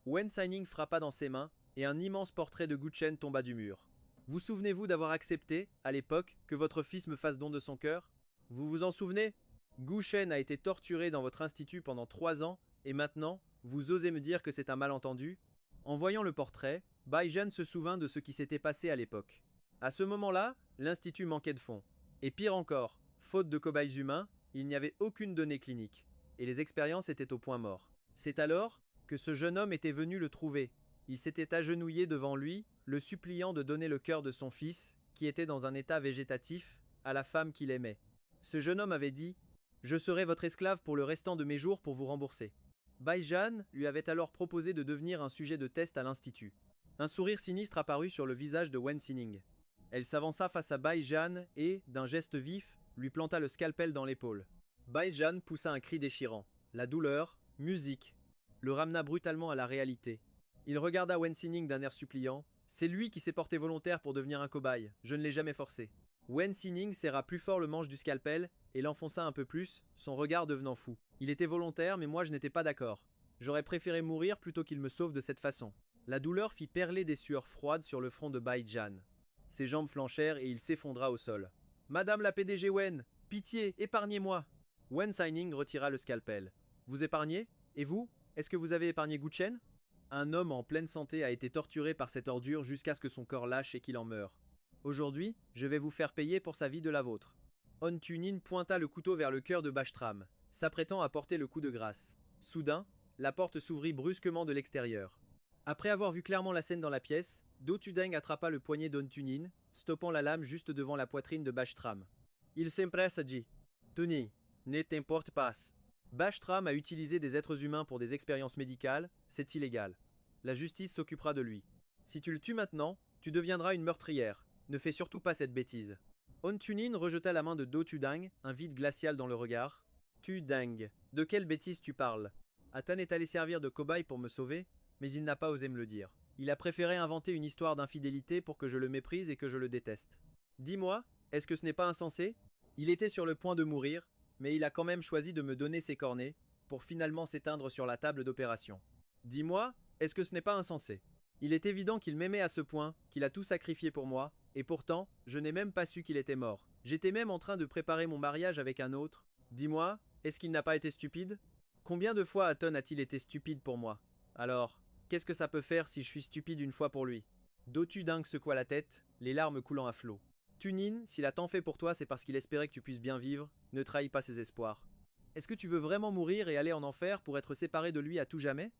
Wen Signing frappa dans ses mains, et un immense portrait de Gu Chen tomba du mur. Vous souvenez-vous d'avoir accepté, à l'époque, que votre fils me fasse don de son cœur? Vous vous en souvenez? Gu Chen a été torturé dans votre institut pendant 3 ans, et maintenant, vous osez me dire que c'est un malentendu? En voyant le portrait, Bai Jan se souvint de ce qui s'était passé à l'époque. À ce moment-là, l'institut manquait de fonds. Et pire encore, faute de cobayes humains, il n'y avait aucune donnée clinique. Et les expériences étaient au point mort. C'est alors que ce jeune homme était venu le trouver. Il s'était agenouillé devant lui, le suppliant de donner le cœur de son fils, qui était dans un état végétatif, à la femme qu'il aimait. Ce jeune homme avait dit: Je serai votre esclave pour le restant de mes jours pour vous rembourser. Bai Jan lui avait alors proposé de devenir un sujet de test à l'institut. Un sourire sinistre apparut sur le visage de Wen Sining. Elle s'avança face à Bai Jan et, d'un geste vif, lui planta le scalpel dans l'épaule. Bai Jan poussa un cri déchirant. La douleur, musique, le ramena brutalement à la réalité. Il regarda Wen Sining d'un air suppliant. C'est lui qui s'est porté volontaire pour devenir un cobaye, je ne l'ai jamais forcé. Wen Sining serra plus fort le manche du scalpel et l'enfonça un peu plus, son regard devenant fou. Il était volontaire, mais moi je n'étais pas d'accord. J'aurais préféré mourir plutôt qu'il me sauve de cette façon. La douleur fit perler des sueurs froides sur le front de Bai Jan. Ses jambes flanchèrent et il s'effondra au sol. Madame la PDG Wen, pitié, épargnez-moi. Wen Signing retira le scalpel. Vous épargnez? Et vous? Est-ce que vous avez épargné Gu Chen? Un homme en pleine santé a été torturé par cette ordure jusqu'à ce que son corps lâche et qu'il en meure. Aujourd'hui, je vais vous faire payer pour sa vie de la vôtre. On Tunin pointa le couteau vers le cœur de Bastram, s'apprêtant à porter le coup de grâce. Soudain, la porte s'ouvrit brusquement de l'extérieur. Après avoir vu clairement la scène dans la pièce, Do Tudeng attrapa le poignet d'On Tunin, stoppant la lame juste devant la poitrine de Bastram. Il s'empresse, dit. Tuning, ne t'importe pas. Bastram a utilisé des êtres humains pour des expériences médicales, c'est illégal. La justice s'occupera de lui. Si tu le tues maintenant, tu deviendras une meurtrière. Ne fais surtout pas cette bêtise. On Tunin rejeta la main de Do Tudang, un vide glacial dans le regard. Tudang, de quelle bêtise tu parles? Atan est allé servir de cobaye pour me sauver, mais il n'a pas osé me le dire. Il a préféré inventer une histoire d'infidélité pour que je le méprise et que je le déteste. Dis-moi, est-ce que ce n'est pas insensé? Il était sur le point de mourir, mais il a quand même choisi de me donner ses cornets, pour finalement s'éteindre sur la table d'opération. Dis-moi, est-ce que ce n'est pas insensé? Il est évident qu'il m'aimait à ce point, qu'il a tout sacrifié pour moi, et pourtant, je n'ai même pas su qu'il était mort. J'étais même en train de préparer mon mariage avec un autre. Dis-moi, est-ce qu'il n'a pas été stupide? Combien de fois Aton a-t-il été stupide pour moi? Alors, qu'est-ce que ça peut faire si je suis stupide une fois pour lui? Do Tudang secoua la tête, les larmes coulant à flot. Tunin, s'il a tant fait pour toi, c'est parce qu'il espérait que tu puisses bien vivre, ne trahis pas ses espoirs. Est-ce que tu veux vraiment mourir et aller en enfer pour être séparé de lui à tout jamais?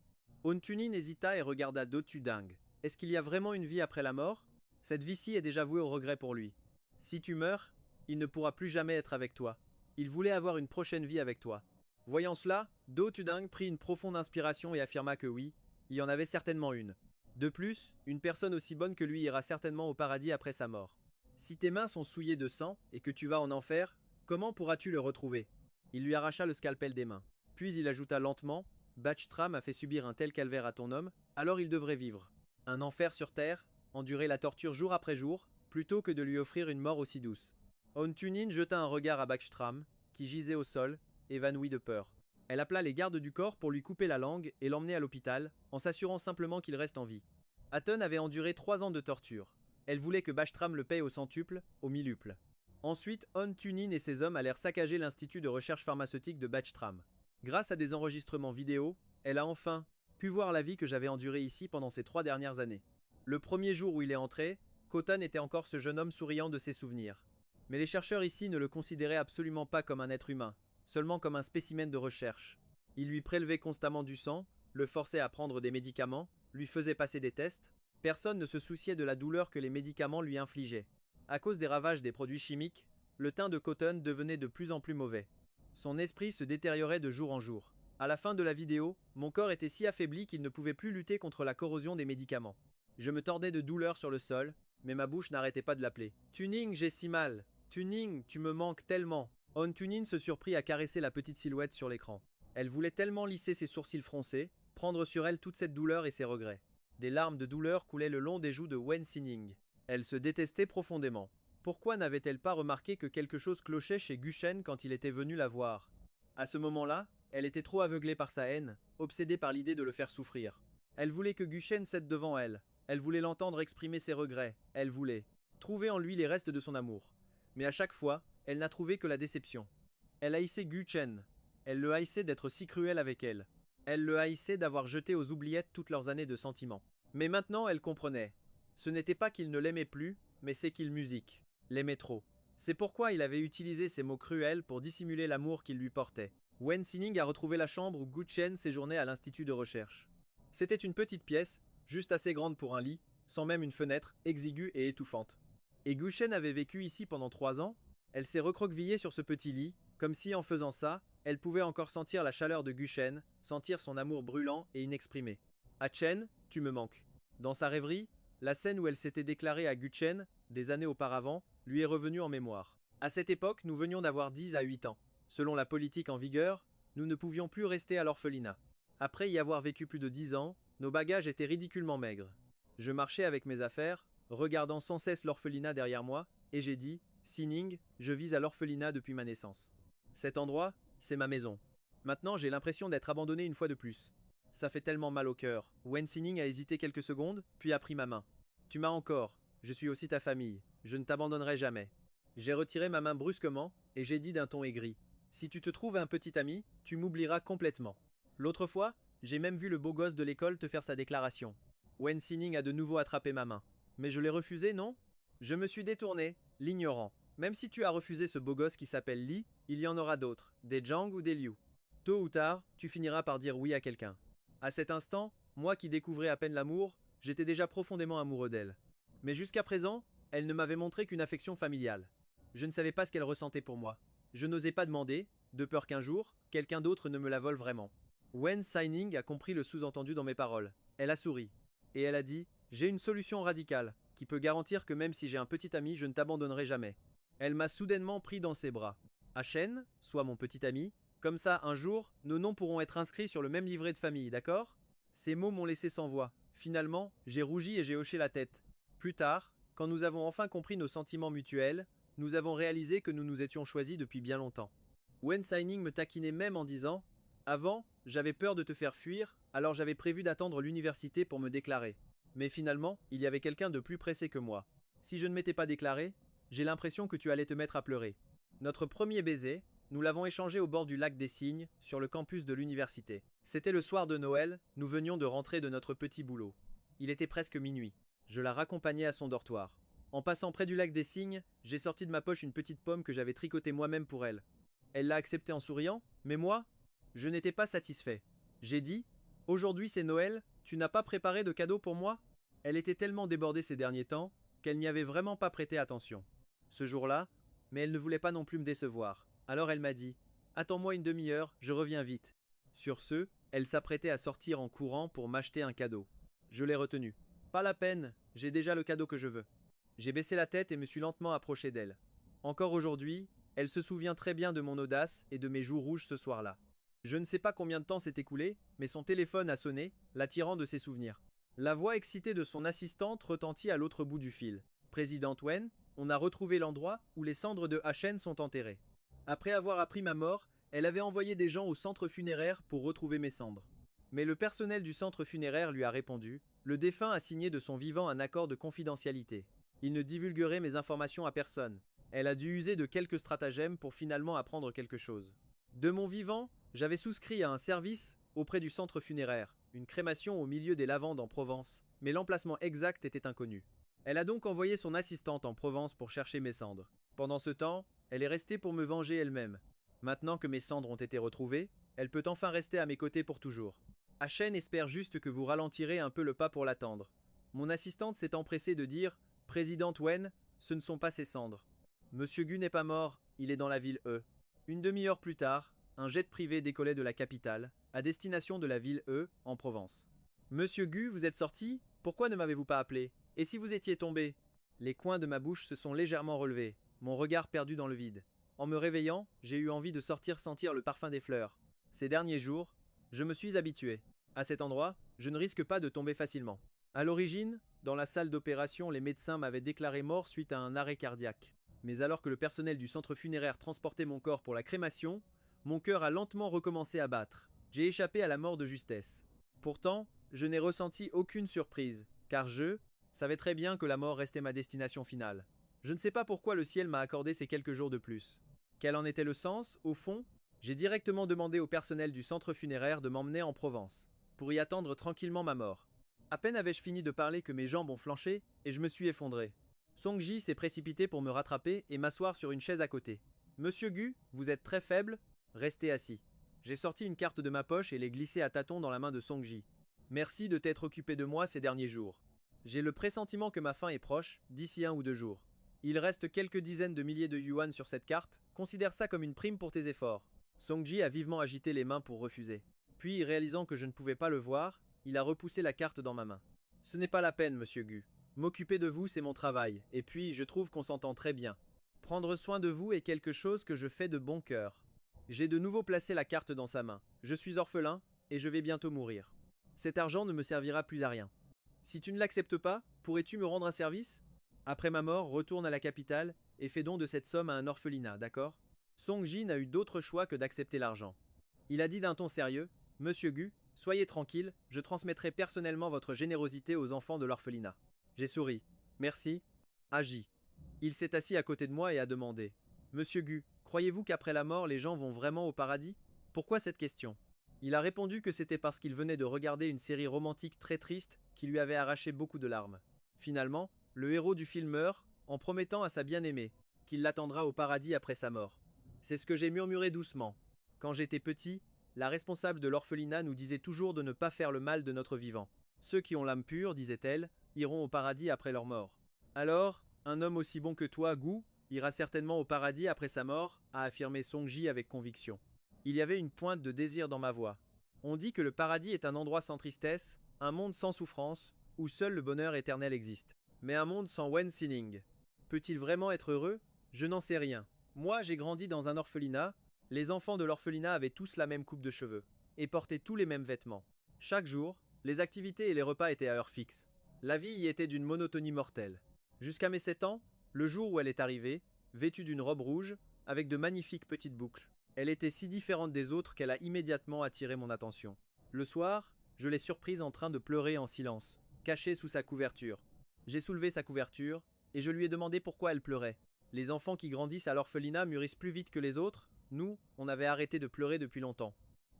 On Tunin hésita et regarda Do Tudang. Est-ce qu'il y a vraiment une vie après la mort? Cette vie-ci est déjà vouée au regret pour lui. Si tu meurs, il ne pourra plus jamais être avec toi. Il voulait avoir une prochaine vie avec toi. Voyant cela, Do Tudang prit une profonde inspiration et affirma que oui, il y en avait certainement une. De plus, une personne aussi bonne que lui ira certainement au paradis après sa mort. Si tes mains sont souillées de sang et que tu vas en enfer, comment pourras-tu le retrouver? Il lui arracha le scalpel des mains. Puis il ajouta lentement: Bastram a fait subir un tel calvaire à ton homme, alors il devrait vivre. Un enfer sur terre, endurer la torture jour après jour, plutôt que de lui offrir une mort aussi douce. On Tunin jeta un regard à Bastram, qui gisait au sol, évanoui de peur. Elle appela les gardes du corps pour lui couper la langue et l'emmener à l'hôpital, en s'assurant simplement qu'il reste en vie. Aton avait enduré 3 ans de torture. Elle voulait que Bastram le paye au centuple, au milluple. Ensuite, On Tunin et ses hommes allèrent saccager l'institut de recherche pharmaceutique de Bastram. Grâce à des enregistrements vidéo, elle a enfin pu voir la vie que j'avais endurée ici pendant ces 3 dernières années. Le premier jour où il est entré, Khotan était encore ce jeune homme souriant de ses souvenirs. Mais les chercheurs ici ne le considéraient absolument pas comme un être humain. seulement comme un spécimen de recherche. Il lui prélevait constamment du sang, le forçait à prendre des médicaments, lui faisait passer des tests. Personne ne se souciait de la douleur que les médicaments lui infligeaient. À cause des ravages des produits chimiques, le teint de Cotton devenait de plus en plus mauvais. Son esprit se détériorait de jour en jour. À la fin de la vidéo, mon corps était si affaibli qu'il ne pouvait plus lutter contre la corrosion des médicaments. Je me tordais de douleur sur le sol, mais ma bouche n'arrêtait pas de l'appeler. Tuning, j'ai si mal. Tuning, tu me manques tellement. On Tuning se surprit à caresser la petite silhouette sur l'écran. Elle voulait tellement lisser ses sourcils froncés, prendre sur elle toute cette douleur et ses regrets. Des larmes de douleur coulaient le long des joues de Wen Sining. Elle se détestait profondément. Pourquoi n'avait-elle pas remarqué que quelque chose clochait chez Guchen quand il était venu la voir? À ce moment-là, elle était trop aveuglée par sa haine, obsédée par l'idée de le faire souffrir. Elle voulait que Guchen cède devant elle. Elle voulait l'entendre exprimer ses regrets. Elle voulait trouver en lui les restes de son amour. Mais à chaque fois, elle n'a trouvé que la déception. Elle haïssait Guchen. Elle le haïssait d'être si cruel avec elle. Elle le haïssait d'avoir jeté aux oubliettes toutes leurs années de sentiments. Mais maintenant, elle comprenait. Ce n'était pas qu'il ne l'aimait plus, mais c'est qu'il l'aimait trop. C'est pourquoi il avait utilisé ces mots cruels pour dissimuler l'amour qu'il lui portait. Wen Sining a retrouvé la chambre où Guchen séjournait à l'institut de recherche. C'était une petite pièce, juste assez grande pour un lit, sans même une fenêtre, exiguë et étouffante. Et Guchen avait vécu ici pendant 3 ans. Elle s'est recroquevillée sur ce petit lit, comme si en faisant ça, elle pouvait encore sentir la chaleur de Guchen, sentir son amour brûlant et inexprimé. Ah Chen, tu me manques. Dans sa rêverie, la scène où elle s'était déclarée à Guchen, des années auparavant, lui est revenue en mémoire. À cette époque, nous venions d'avoir 10 à 8 ans. Selon la politique en vigueur, nous ne pouvions plus rester à l'orphelinat. Après y avoir vécu plus de 10 ans, nos bagages étaient ridiculement maigres. Je marchais avec mes affaires, regardant sans cesse l'orphelinat derrière moi, et j'ai dit, Sining, je vis à l'orphelinat depuis ma naissance. Cet endroit, c'est ma maison. Maintenant, j'ai l'impression d'être abandonné une fois de plus. Ça fait tellement mal au cœur. Wen Sining a hésité quelques secondes, puis a pris ma main. Tu m'as encore. Je suis aussi ta famille. Je ne t'abandonnerai jamais. J'ai retiré ma main brusquement, et j'ai dit d'un ton aigri. Si tu te trouves un petit ami, tu m'oublieras complètement. L'autre fois, j'ai même vu le beau gosse de l'école te faire sa déclaration. Wen Sining a de nouveau attrapé ma main. Mais je l'ai refusé, non? Je me suis détourné, l'ignorant. Même si tu as refusé ce beau gosse qui s'appelle Li, il y en aura d'autres, des Zhang ou des Liu. Tôt ou tard, tu finiras par dire oui à quelqu'un. À cet instant, moi qui découvrais à peine l'amour, j'étais déjà profondément amoureux d'elle. Mais jusqu'à présent, elle ne m'avait montré qu'une affection familiale. Je ne savais pas ce qu'elle ressentait pour moi. Je n'osais pas demander, de peur qu'un jour, quelqu'un d'autre ne me la vole vraiment. Wen Sining a compris le sous-entendu dans mes paroles. Elle a souri. Et elle a dit, j'ai une solution radicale, qui peut garantir que même si j'ai un petit ami, je ne t'abandonnerai jamais. Elle m'a soudainement pris dans ses bras. Chen, soit mon petit ami, comme ça, un jour, nos noms pourront être inscrits sur le même livret de famille, d'accord? Ces mots m'ont laissé sans voix. Finalement, j'ai rougi et j'ai hoché la tête. Plus tard, quand nous avons enfin compris nos sentiments mutuels, nous avons réalisé que nous nous étions choisis depuis bien longtemps. Wen Sining me taquinait même en disant « Avant, j'avais peur de te faire fuir, alors j'avais prévu d'attendre l'université pour me déclarer. Mais finalement, il y avait quelqu'un de plus pressé que moi. Si je ne m'étais pas déclaré, j'ai l'impression que tu allais te mettre à pleurer. Notre premier baiser, nous l'avons échangé au bord du lac des Cygnes, sur le campus de l'université. C'était le soir de Noël, nous venions de rentrer de notre petit boulot. Il était presque minuit. Je la raccompagnais à son dortoir. En passant près du lac des Cygnes, j'ai sorti de ma poche une petite pomme que j'avais tricotée moi-même pour elle. Elle l'a acceptée en souriant, mais moi, je n'étais pas satisfait. J'ai dit « Aujourd'hui c'est Noël, tu n'as pas préparé de cadeau pour moi ?» Elle était tellement débordée ces derniers temps qu'elle n'y avait vraiment pas prêté attention. Ce jour-là, mais elle ne voulait pas non plus me décevoir. Alors elle m'a dit « Attends-moi une demi-heure, je reviens vite. » Sur ce, elle s'apprêtait à sortir en courant pour m'acheter un cadeau. Je l'ai retenue. Pas la peine, j'ai déjà le cadeau que je veux. J'ai baissé la tête et me suis lentement approché d'elle. Encore aujourd'hui, elle se souvient très bien de mon audace et de mes joues rouges ce soir-là. Je ne sais pas combien de temps s'est écoulé, mais son téléphone a sonné, l'attirant de ses souvenirs. La voix excitée de son assistante retentit à l'autre bout du fil. Présidente Wen, on a retrouvé l'endroit où les cendres de Chen sont enterrées. Après avoir appris ma mort, elle avait envoyé des gens au centre funéraire pour retrouver mes cendres. Mais le personnel du centre funéraire lui a répondu, le défunt a signé de son vivant un accord de confidentialité. Il ne divulguerait mes informations à personne. Elle a dû user de quelques stratagèmes pour finalement apprendre quelque chose. De mon vivant, j'avais souscrit à un service auprès du centre funéraire, une crémation au milieu des lavandes en Provence, mais l'emplacement exact était inconnu. Elle a donc envoyé son assistante en Provence pour chercher mes cendres. Pendant ce temps, elle est restée pour me venger elle-même. Maintenant que mes cendres ont été retrouvées, elle peut enfin rester à mes côtés pour toujours. Achen espère juste que vous ralentirez un peu le pas pour l'attendre. Mon assistante s'est empressée de dire Présidente Wen, ce ne sont pas ses cendres. Monsieur Gu n'est pas mort, il est dans la ville E. Une demi-heure plus tard, un jet privé décollait de la capitale, à destination de la ville E, en Provence. Monsieur Gu, vous êtes sorti? Pourquoi ne m'avez-vous pas appelé? Et si vous étiez tombé? Les coins de ma bouche se sont légèrement relevés, mon regard perdu dans le vide. En me réveillant, j'ai eu envie de sortir sentir le parfum des fleurs. Ces derniers jours, je me suis habitué. À cet endroit, je ne risque pas de tomber facilement. À l'origine, dans la salle d'opération, les médecins m'avaient déclaré mort suite à un arrêt cardiaque. Mais alors que le personnel du centre funéraire transportait mon corps pour la crémation, mon cœur a lentement recommencé à battre. J'ai échappé à la mort de justesse. Pourtant, je n'ai ressenti aucune surprise, car je savais très bien que la mort restait ma destination finale. Je ne sais pas pourquoi le ciel m'a accordé ces quelques jours de plus. Quel en était le sens, au fond? J'ai directement demandé au personnel du centre funéraire de m'emmener en Provence, pour y attendre tranquillement ma mort. À peine avais-je fini de parler que mes jambes ont flanché, et je me suis effondré. Song-ji s'est précipité pour me rattraper et m'asseoir sur une chaise à côté. Monsieur Gu, vous êtes très faible, restez assis. J'ai sorti une carte de ma poche et l'ai glissée à tâtons dans la main de Song-ji. Merci de t'être occupé de moi ces derniers jours. J'ai le pressentiment que ma fin est proche, d'ici 1 ou 2 jours. Il reste quelques dizaines de milliers de yuan sur cette carte, considère ça comme une prime pour tes efforts. Song-ji a vivement agité les mains pour refuser. Puis, réalisant que je ne pouvais pas le voir, il a repoussé la carte dans ma main. Ce n'est pas la peine, monsieur Gu. M'occuper de vous, c'est mon travail, et puis je trouve qu'on s'entend très bien. Prendre soin de vous est quelque chose que je fais de bon cœur. J'ai de nouveau placé la carte dans sa main. Je suis orphelin, et je vais bientôt mourir. Cet argent ne me servira plus à rien. Si tu ne l'acceptes pas, pourrais-tu me rendre un service? Après ma mort, retourne à la capitale et fais don de cette somme à un orphelinat, d'accord? Song-ji n'a eu d'autre choix que d'accepter l'argent. Il a dit d'un ton sérieux, Monsieur Gu, soyez tranquille, je transmettrai personnellement votre générosité aux enfants de l'orphelinat. J'ai souri. Merci. Agi. Il s'est assis à côté de moi et a demandé. Monsieur Gu, croyez-vous qu'après la mort les gens vont vraiment au paradis? Pourquoi cette question? Il a répondu que c'était parce qu'il venait de regarder une série romantique très triste qui lui avait arraché beaucoup de larmes. Finalement, le héros du film meurt en promettant à sa bien-aimée qu'il l'attendra au paradis après sa mort. C'est ce que j'ai murmuré doucement. Quand j'étais petit, la responsable de l'orphelinat nous disait toujours de ne pas faire le mal de notre vivant. Ceux qui ont l'âme pure, disait-elle, iront au paradis après leur mort. Alors, un homme aussi bon que toi, Gu, ira certainement au paradis après sa mort, a affirmé Song-ji avec conviction. Il y avait une pointe de désir dans ma voix. On dit que le paradis est un endroit sans tristesse, un monde sans souffrance, où seul le bonheur éternel existe. Mais un monde sans Wen Sining. Peut-il vraiment être heureux? Je n'en sais rien. Moi, j'ai grandi dans un orphelinat. Les enfants de l'orphelinat avaient tous la même coupe de cheveux, et portaient tous les mêmes vêtements. Chaque jour, les activités et les repas étaient à heure fixe. La vie y était d'une monotonie mortelle. Jusqu'à mes 7 ans, le jour où elle est arrivée, vêtue d'une robe rouge, avec de magnifiques petites boucles. Elle était si différente des autres qu'elle a immédiatement attiré mon attention. Le soir, je l'ai surprise en train de pleurer en silence, cachée sous sa couverture. J'ai soulevé sa couverture, et je lui ai demandé pourquoi elle pleurait. Les enfants qui grandissent à l'orphelinat mûrissent plus vite que les autres. Nous, on avait arrêté de pleurer depuis longtemps.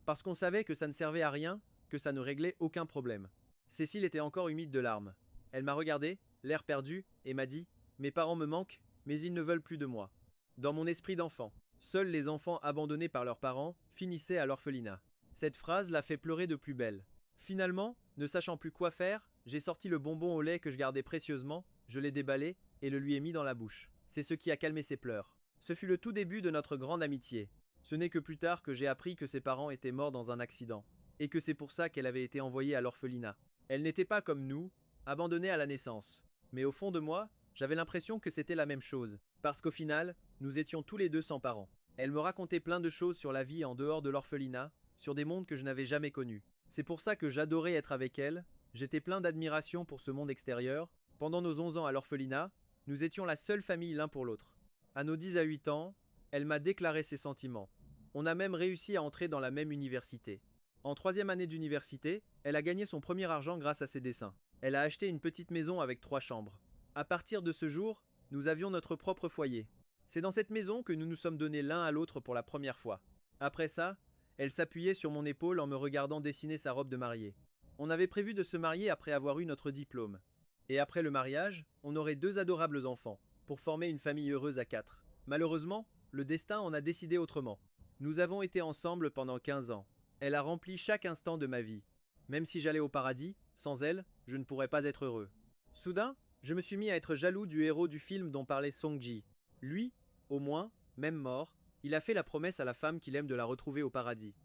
Parce qu'on savait que ça ne servait à rien, que ça ne réglait aucun problème. Cécile était encore humide de larmes. Elle m'a regardé, l'air perdu, et m'a dit « Mes parents me manquent, mais ils ne veulent plus de moi. » Dans mon esprit d'enfant, seuls les enfants abandonnés par leurs parents finissaient à l'orphelinat. Cette phrase l'a fait pleurer de plus belle. Finalement, ne sachant plus quoi faire, j'ai sorti le bonbon au lait que je gardais précieusement, je l'ai déballé et le lui ai mis dans la bouche. C'est ce qui a calmé ses pleurs. Ce fut le tout début de notre grande amitié. Ce n'est que plus tard que j'ai appris que ses parents étaient morts dans un accident, et que c'est pour ça qu'elle avait été envoyée à l'orphelinat. Elle n'était pas comme nous, abandonnée à la naissance. Mais au fond de moi, j'avais l'impression que c'était la même chose, parce qu'au final, nous étions tous les deux sans parents. Elle me racontait plein de choses sur la vie en dehors de l'orphelinat, sur des mondes que je n'avais jamais connus. C'est pour ça que j'adorais être avec elle, j'étais plein d'admiration pour ce monde extérieur. Pendant nos 11 ans à l'orphelinat, nous étions la seule famille l'un pour l'autre. À nos 10 à 8 ans, elle m'a déclaré ses sentiments. On a même réussi à entrer dans la même université. En 3e année d'université, elle a gagné son premier argent grâce à ses dessins. Elle a acheté une petite maison avec 3 chambres. À partir de ce jour, nous avions notre propre foyer. C'est dans cette maison que nous nous sommes donnés l'un à l'autre pour la première fois. Après ça, elle s'appuyait sur mon épaule en me regardant dessiner sa robe de mariée. On avait prévu de se marier après avoir eu notre diplôme. Et après le mariage, on aurait 2 adorables enfants, pour former une famille heureuse à 4. Malheureusement, le destin en a décidé autrement. Nous avons été ensemble pendant 15 ans. Elle a rempli chaque instant de ma vie. Même si j'allais au paradis, sans elle, je ne pourrais pas être heureux. Soudain, je me suis mis à être jaloux du héros du film dont parlait Song-ji. Lui, au moins, même mort, il a fait la promesse à la femme qu'il aime de la retrouver au paradis.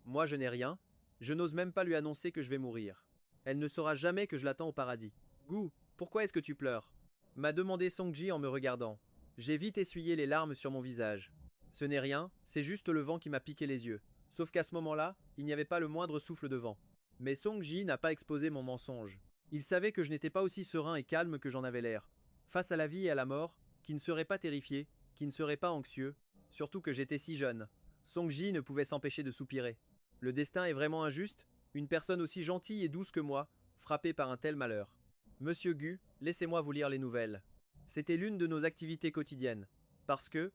Moi, je n'ai rien, je n'ose même pas lui annoncer que je vais mourir. Elle ne saura jamais que je l'attends au paradis. Gu, pourquoi est-ce que tu pleures m'a demandé Song-ji en me regardant. J'ai vite essuyé les larmes sur mon visage. Ce n'est rien, c'est juste le vent qui m'a piqué les yeux. Sauf qu'à ce moment-là, il n'y avait pas le moindre souffle de vent. Mais Song-ji n'a pas exposé mon mensonge. Il savait que je n'étais pas aussi serein et calme que j'en avais l'air. Face à la vie et à la mort, qui ne serait pas terrifié, qui ne serait pas anxieux, surtout que j'étais si jeune. Song-ji ne pouvait s'empêcher de soupirer. Le destin est vraiment injuste, une personne aussi gentille et douce que moi, frappée par un tel malheur. Monsieur Gu, laissez-moi vous lire les nouvelles. C'était l'une de nos activités quotidiennes. Parce que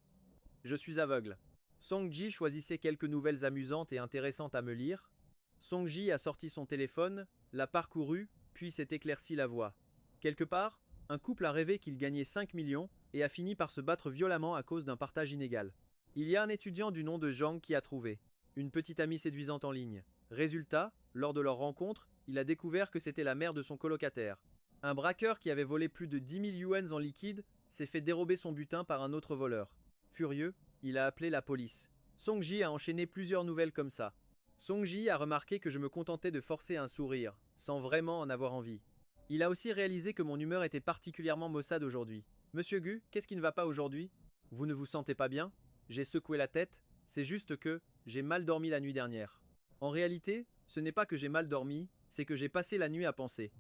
je suis aveugle. Song-ji choisissait quelques nouvelles amusantes et intéressantes à me lire. Song-ji a sorti son téléphone, l'a parcouru, puis s'est éclairci la voix. Quelque part, un couple a rêvé qu'il gagnait 5 millions et a fini par se battre violemment à cause d'un partage inégal. Il y a un étudiant du nom de Zhang qui a trouvé une petite amie séduisante en ligne. Résultat, lors de leur rencontre, il a découvert que c'était la mère de son colocataire. Un braqueur qui avait volé plus de 10 000 yuans en liquide s'est fait dérober son butin par un autre voleur. Furieux, il a appelé la police. Song-ji a enchaîné plusieurs nouvelles comme ça. Song-ji a remarqué que je me contentais de forcer un sourire, sans vraiment en avoir envie. Il a aussi réalisé que mon humeur était particulièrement maussade aujourd'hui. Monsieur Gu, qu'est-ce qui ne va pas aujourd'hui? Vous ne vous sentez pas bien? J'ai secoué la tête, c'est juste que j'ai mal dormi la nuit dernière. En réalité, ce n'est pas que j'ai mal dormi, c'est que j'ai passé la nuit à penser.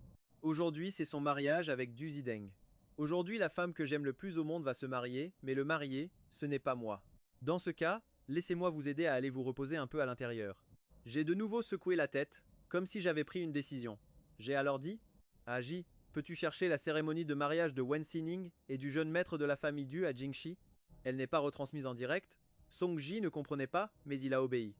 Aujourd'hui, c'est son mariage avec Du Zideng. Aujourd'hui, la femme que j'aime le plus au monde va se marier, mais le marié, ce n'est pas moi. Dans ce cas, laissez-moi vous aider à aller vous reposer un peu à l'intérieur. J'ai de nouveau secoué la tête, comme si j'avais pris une décision. J'ai alors dit: Ah Ji, peux-tu chercher la cérémonie de mariage de Wen Xining et du jeune maître de la famille Du à Jingxi? Elle n'est pas retransmise en direct. Song-ji ne comprenait pas, mais il a obéi.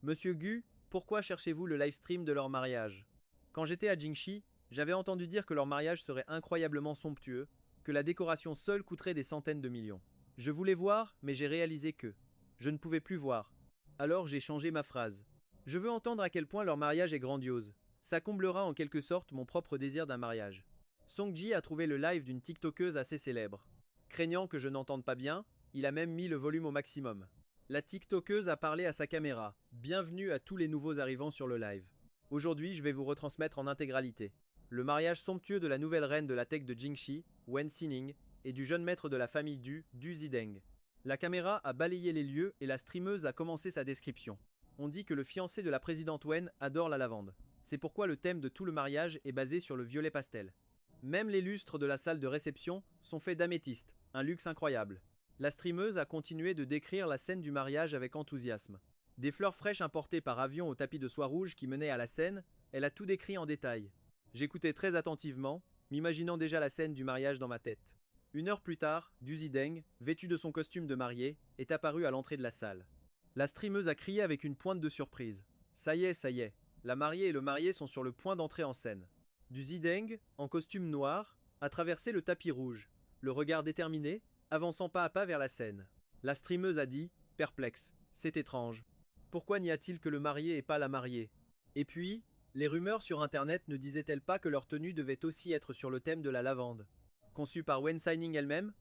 Monsieur Gu, pourquoi cherchez-vous le live stream de leur mariage? Quand j'étais à Jingxi, j'avais entendu dire que leur mariage serait incroyablement somptueux, que la décoration seule coûterait des centaines de millions. Je voulais voir, mais j'ai réalisé que je ne pouvais plus voir. Alors j'ai changé ma phrase. Je veux entendre à quel point leur mariage est grandiose. Ça comblera en quelque sorte mon propre désir d'un mariage. Song-ji a trouvé le live d'une TikTokeuse assez célèbre. Craignant que je n'entende pas bien, il a même mis le volume au maximum. La TikTokeuse a parlé à sa caméra. Bienvenue à tous les nouveaux arrivants sur le live. Aujourd'hui, je vais vous retransmettre en intégralité le mariage somptueux de la nouvelle reine de la tech de Jingxi, Wen Xining, et du jeune maître de la famille Du Zideng. La caméra a balayé les lieux et la streameuse a commencé sa description. On dit que le fiancé de la présidente Wen adore la lavande. C'est pourquoi le thème de tout le mariage est basé sur le violet pastel. Même les lustres de la salle de réception sont faits d'améthyste, un luxe incroyable. La streameuse a continué de décrire la scène du mariage avec enthousiasme. Des fleurs fraîches importées par avion au tapis de soie rouge qui menait à la scène, elle a tout décrit en détail. J'écoutais très attentivement, m'imaginant déjà la scène du mariage dans ma tête. 1 heure plus tard, Du Zideng, vêtu de son costume de mariée, est apparu à l'entrée de la salle. La streameuse a crié avec une pointe de surprise. Ça y est, la mariée et le marié sont sur le point d'entrer en scène. Du Zideng, en costume noir, a traversé le tapis rouge, le regard déterminé, avançant pas à pas vers la scène. La streameuse a dit, perplexe, c'est étrange. Pourquoi n'y a-t-il que le marié et pas la mariée? Et puis, les rumeurs sur internet ne disaient-elles pas que leur tenue devait aussi être sur le thème de la lavande, conçue par Wen Xining elle-même?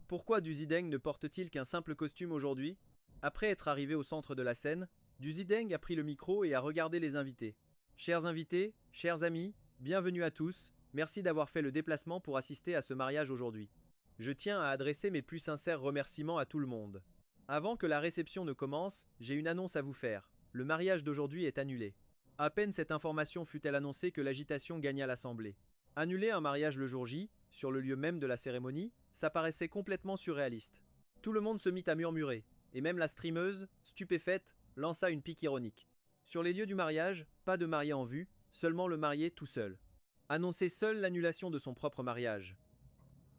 Pourquoi Du Zideng ne porte-t-il qu'un simple costume aujourd'hui? Après être arrivé au centre de la scène, Du Zideng a pris le micro et a regardé les invités. Chers invités, chers amis, bienvenue à tous, merci d'avoir fait le déplacement pour assister à ce mariage aujourd'hui. Je tiens à adresser mes plus sincères remerciements à tout le monde. Avant que la réception ne commence, j'ai une annonce à vous faire. Le mariage d'aujourd'hui est annulé. À peine cette information fut-elle annoncée que l'agitation gagna l'assemblée. Annuler un mariage le jour J, sur le lieu même de la cérémonie, ça paraissait complètement surréaliste. Tout le monde se mit à murmurer, et même la streameuse, stupéfaite, lança une pique ironique. Sur les lieux du mariage, pas de marié en vue, seulement le marié tout seul. Annoncer seul l'annulation de son propre mariage.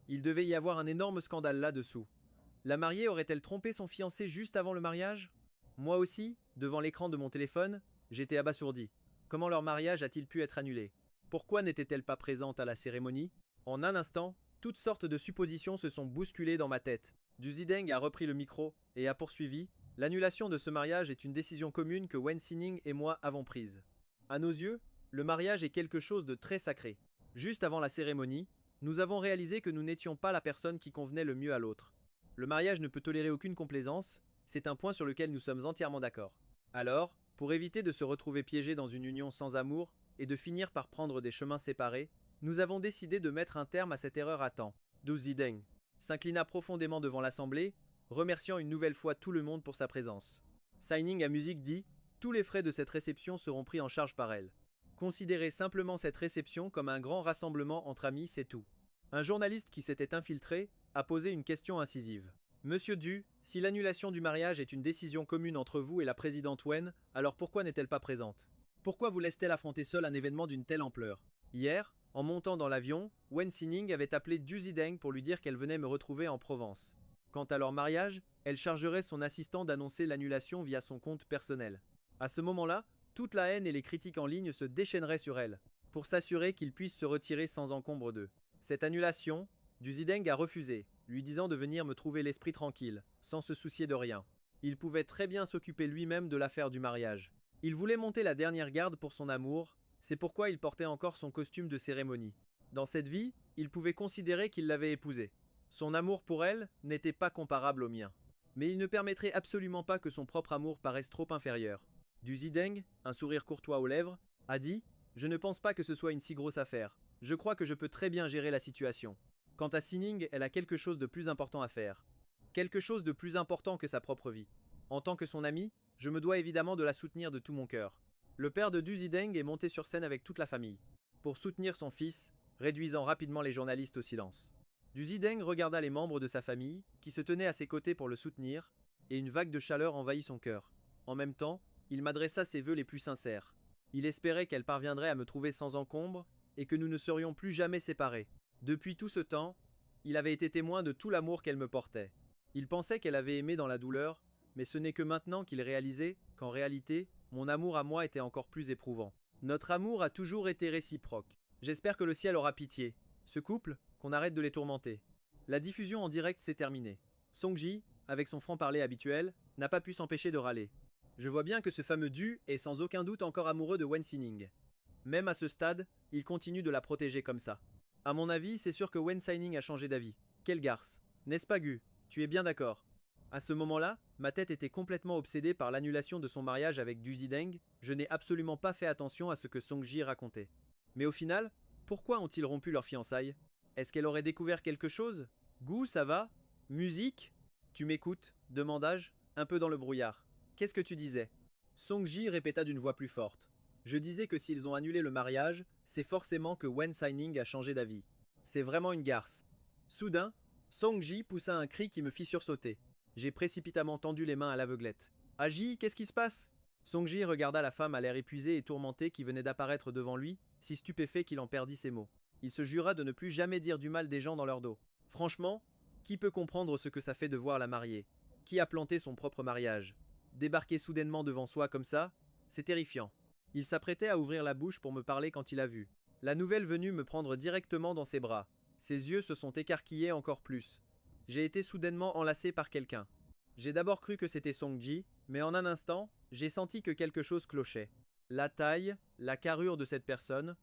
Il devait y avoir un énorme scandale là-dessous. La mariée aurait-elle trompé son fiancé juste avant le mariage? Moi aussi, devant l'écran de mon téléphone, j'étais abasourdi. Comment leur mariage a-t-il pu être annulé? Pourquoi n'était-elle pas présente à la cérémonie? En un instant, toutes sortes de suppositions se sont bousculées dans ma tête. Du Zideng a repris le micro et a poursuivi. L'annulation de ce mariage est une décision commune que Wen Xinning et moi avons prise. À nos yeux, le mariage est quelque chose de très sacré. Juste avant la cérémonie, nous avons réalisé que nous n'étions pas la personne qui convenait le mieux à l'autre. Le mariage ne peut tolérer aucune complaisance, c'est un point sur lequel nous sommes entièrement d'accord. Alors, pour éviter de se retrouver piégés dans une union sans amour et de finir par prendre des chemins séparés, nous avons décidé de mettre un terme à cette erreur à temps. Du Zideng s'inclina profondément devant l'assemblée, remerciant une nouvelle fois tout le monde pour sa présence. Signing à musique dit: tous les frais de cette réception seront pris en charge par elle. Considérez simplement cette réception comme un grand rassemblement entre amis, c'est tout. Un journaliste qui s'était infiltré a posé une question incisive. Monsieur Du, si l'annulation du mariage est une décision commune entre vous et la présidente Wen, alors pourquoi n'est-elle pas présente? Pourquoi vous laisse-t-elle affronter seule un événement d'une telle ampleur? Hier, en montant dans l'avion, Wen Xinning avait appelé Du Zideng pour lui dire qu'elle venait me retrouver en Provence. Quant à leur mariage, elle chargerait son assistant d'annoncer l'annulation via son compte personnel. À ce moment-là, toute la haine et les critiques en ligne se déchaîneraient sur elle, pour s'assurer qu'il puisse se retirer sans encombre d'eux. Cette annulation, Du Zideng a refusé, lui disant de venir me trouver l'esprit tranquille, sans se soucier de rien. Il pouvait très bien s'occuper lui-même de l'affaire du mariage. Il voulait monter la dernière garde pour son amour, c'est pourquoi il portait encore son costume de cérémonie. Dans cette vie, il pouvait considérer qu'il l'avait épousée. Son amour pour elle n'était pas comparable au mien. Mais il ne permettrait absolument pas que son propre amour paraisse trop inférieur. Du Zideng, un sourire courtois aux lèvres, a dit: je ne pense pas que ce soit une si grosse affaire. Je crois que je peux très bien gérer la situation. Quant à Sining, elle a quelque chose de plus important à faire. Quelque chose de plus important que sa propre vie. En tant que son ami, je me dois évidemment de la soutenir de tout mon cœur. Le père de Du Zideng est monté sur scène avec toute la famille, pour soutenir son fils, réduisant rapidement les journalistes au silence. Du Zideng regarda les membres de sa famille, qui se tenaient à ses côtés pour le soutenir, et une vague de chaleur envahit son cœur. En même temps, il m'adressa ses vœux les plus sincères. Il espérait qu'elle parviendrait à me trouver sans encombre, et que nous ne serions plus jamais séparés. Depuis tout ce temps, il avait été témoin de tout l'amour qu'elle me portait. Il pensait qu'elle avait aimé dans la douleur, mais ce n'est que maintenant qu'il réalisait qu'en réalité, mon amour à moi était encore plus éprouvant. Notre amour a toujours été réciproque. J'espère que le ciel aura pitié. Ce couple, qu'on arrête de les tourmenter. La diffusion en direct s'est terminée. Songji, avec son franc-parler habituel, n'a pas pu s'empêcher de râler. Je vois bien que ce fameux Du est sans aucun doute encore amoureux de Wen Xinning. Même à ce stade, il continue de la protéger comme ça. À mon avis, c'est sûr que Wen Xinning a changé d'avis. Quelle garce. N'est-ce pas Gu? Tu es bien d'accord? À ce moment-là, ma tête était complètement obsédée par l'annulation de son mariage avec Du Zideng, je n'ai absolument pas fait attention à ce que Songji racontait. Mais au final, pourquoi ont-ils rompu leurs fiançailles? Est-ce qu'elle aurait découvert quelque chose? Gu, ça va? Musique? Tu m'écoutes? Demanda-je, un peu dans le brouillard. Qu'est-ce que tu disais? Songji répéta d'une voix plus forte. Je disais que s'ils ont annulé le mariage, c'est forcément que Wen Xinning a changé d'avis. C'est vraiment une garce. Soudain, Songji poussa un cri qui me fit sursauter. J'ai précipitamment tendu les mains à l'aveuglette. Agi, qu'est-ce qui se passe? Songji regarda la femme à l'air épuisé et tourmenté qui venait d'apparaître devant lui, si stupéfait qu'il en perdit ses mots. Il se jura de ne plus jamais dire du mal des gens dans leur dos. Franchement, qui peut comprendre ce que ça fait de voir la mariée? Qui a planté son propre mariage? Débarquer soudainement devant soi comme ça, c'est terrifiant. Il s'apprêtait à ouvrir la bouche pour me parler quand il a vu la nouvelle venue me prendre directement dans ses bras. Ses yeux se sont écarquillés encore plus. J'ai été soudainement enlacé par quelqu'un. J'ai d'abord cru que c'était Songji, mais en un instant, j'ai senti que quelque chose clochait. La taille, la carrure de cette personne,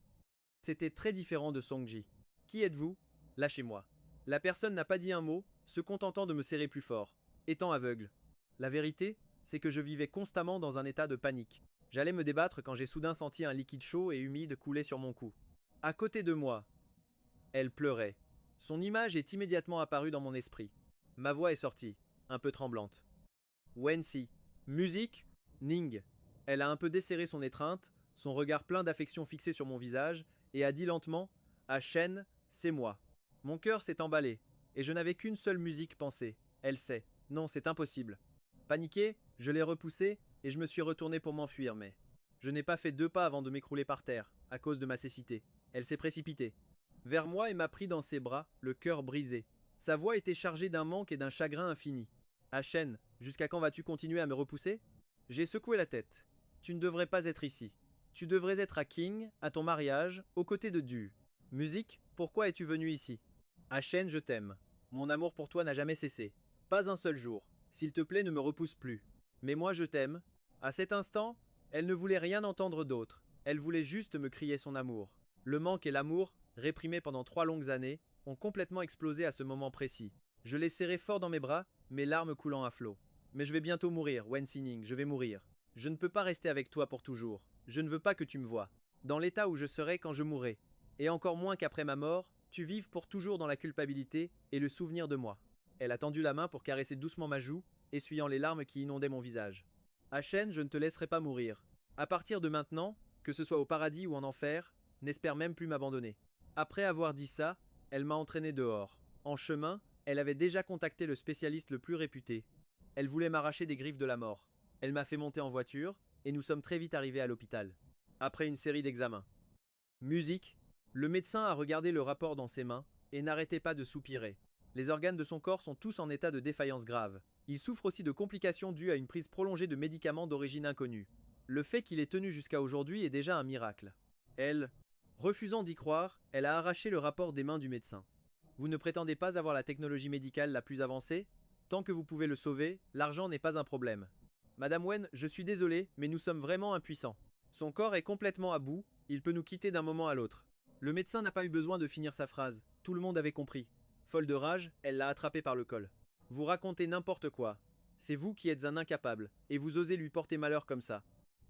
c'était très différent de Songji. Qui êtes-vous? Lâchez-moi. La personne n'a pas dit un mot, se contentant de me serrer plus fort, étant aveugle. La vérité, c'est que je vivais constamment dans un état de panique. J'allais me débattre quand j'ai soudain senti un liquide chaud et humide couler sur mon cou. À côté de moi, elle pleurait. Son image est immédiatement apparue dans mon esprit. Ma voix est sortie, un peu tremblante. Wensi. Musique? Ning. Elle a un peu desserré son étreinte, son regard plein d'affection fixé sur mon visage, et a dit lentement: à Shen, c'est moi. Mon cœur s'est emballé, et je n'avais qu'une seule musique pensée. Elle sait. Non, c'est impossible. Paniqué, je l'ai repoussée, et je me suis retourné pour m'enfuir, mais je n'ai pas fait 2 pas avant de m'écrouler par terre, à cause de ma cécité. Elle s'est précipitée vers moi et m'a pris dans ses bras, le cœur brisé. Sa voix était chargée d'un manque et d'un chagrin infini. Achen, jusqu'à quand vas-tu continuer à me repousser? J'ai secoué la tête. Tu ne devrais pas être ici. Tu devrais être à King, à ton mariage, aux côtés de Du. Musique, pourquoi es-tu venu ici? Achen, je t'aime. Mon amour pour toi n'a jamais cessé. Pas un seul jour. S'il te plaît, ne me repousse plus. Mais moi je t'aime. À cet instant, elle ne voulait rien entendre d'autre. Elle voulait juste me crier son amour. Le manque et l'amour, réprimés pendant 3 longues années, ont complètement explosé à ce moment précis. Je l'ai serré fort dans mes bras, mes larmes coulant à flot. Mais je vais bientôt mourir, Wen Xinning, je vais mourir. Je ne peux pas rester avec toi pour toujours. Je ne veux pas que tu me voies. Dans l'état où je serai quand je mourrai. Et encore moins qu'après ma mort, tu vives pour toujours dans la culpabilité et le souvenir de moi. Elle a tendu la main pour caresser doucement ma joue, essuyant les larmes qui inondaient mon visage. Achen, je ne te laisserai pas mourir. À partir de maintenant, que ce soit au paradis ou en enfer, n'espère même plus m'abandonner. Après avoir dit ça, elle m'a entraîné dehors. En chemin, elle avait déjà contacté le spécialiste le plus réputé. Elle voulait m'arracher des griffes de la mort. Elle m'a fait monter en voiture, et nous sommes très vite arrivés à l'hôpital. Après une série d'examens. Musique. Le médecin a regardé le rapport dans ses mains, et n'arrêtait pas de soupirer. Les organes de son corps sont tous en état de défaillance grave. Il souffre aussi de complications dues à une prise prolongée de médicaments d'origine inconnue. Le fait qu'il ait tenu jusqu'à aujourd'hui est déjà un miracle. Elle, refusant d'y croire, elle a arraché le rapport des mains du médecin. Vous ne prétendez pas avoir la technologie médicale la plus avancée? Tant que vous pouvez le sauver, l'argent n'est pas un problème. Madame Wen, je suis désolé, mais nous sommes vraiment impuissants. Son corps est complètement à bout, il peut nous quitter d'un moment à l'autre. Le médecin n'a pas eu besoin de finir sa phrase, tout le monde avait compris. Folle de rage, elle l'a attrapé par le col. Vous racontez n'importe quoi. C'est vous qui êtes un incapable, et vous osez lui porter malheur comme ça.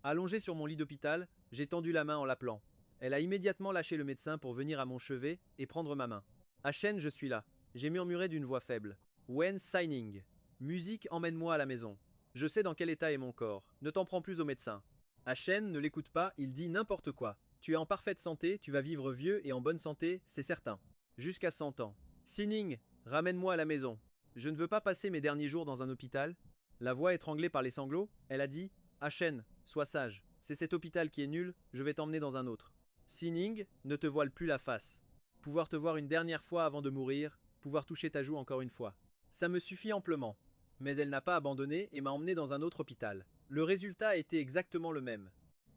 Allongé sur mon lit d'hôpital, j'ai tendu la main en l'appelant. Elle a immédiatement lâché le médecin pour venir à mon chevet et prendre ma main. Achen, je suis là. J'ai murmuré d'une voix faible. Wen Signing. Musique, emmène-moi à la maison. Je sais dans quel état est mon corps. Ne t'en prends plus au médecin. Achen, ne l'écoute pas, il dit n'importe quoi. Tu es en parfaite santé, tu vas vivre vieux et en bonne santé, c'est certain. Jusqu'à 100 ans. Signing, ramène-moi à la maison. Je ne veux pas passer mes derniers jours dans un hôpital. La voix étranglée par les sanglots, elle a dit Achen, sois sage. C'est cet hôpital qui est nul, je vais t'emmener dans un autre. Signing, ne te voile plus la face. Pouvoir te voir une dernière fois avant de mourir, pouvoir toucher ta joue encore une fois. Ça me suffit amplement. Mais elle n'a pas abandonné et m'a emmené dans un autre hôpital. Le résultat a été exactement le même.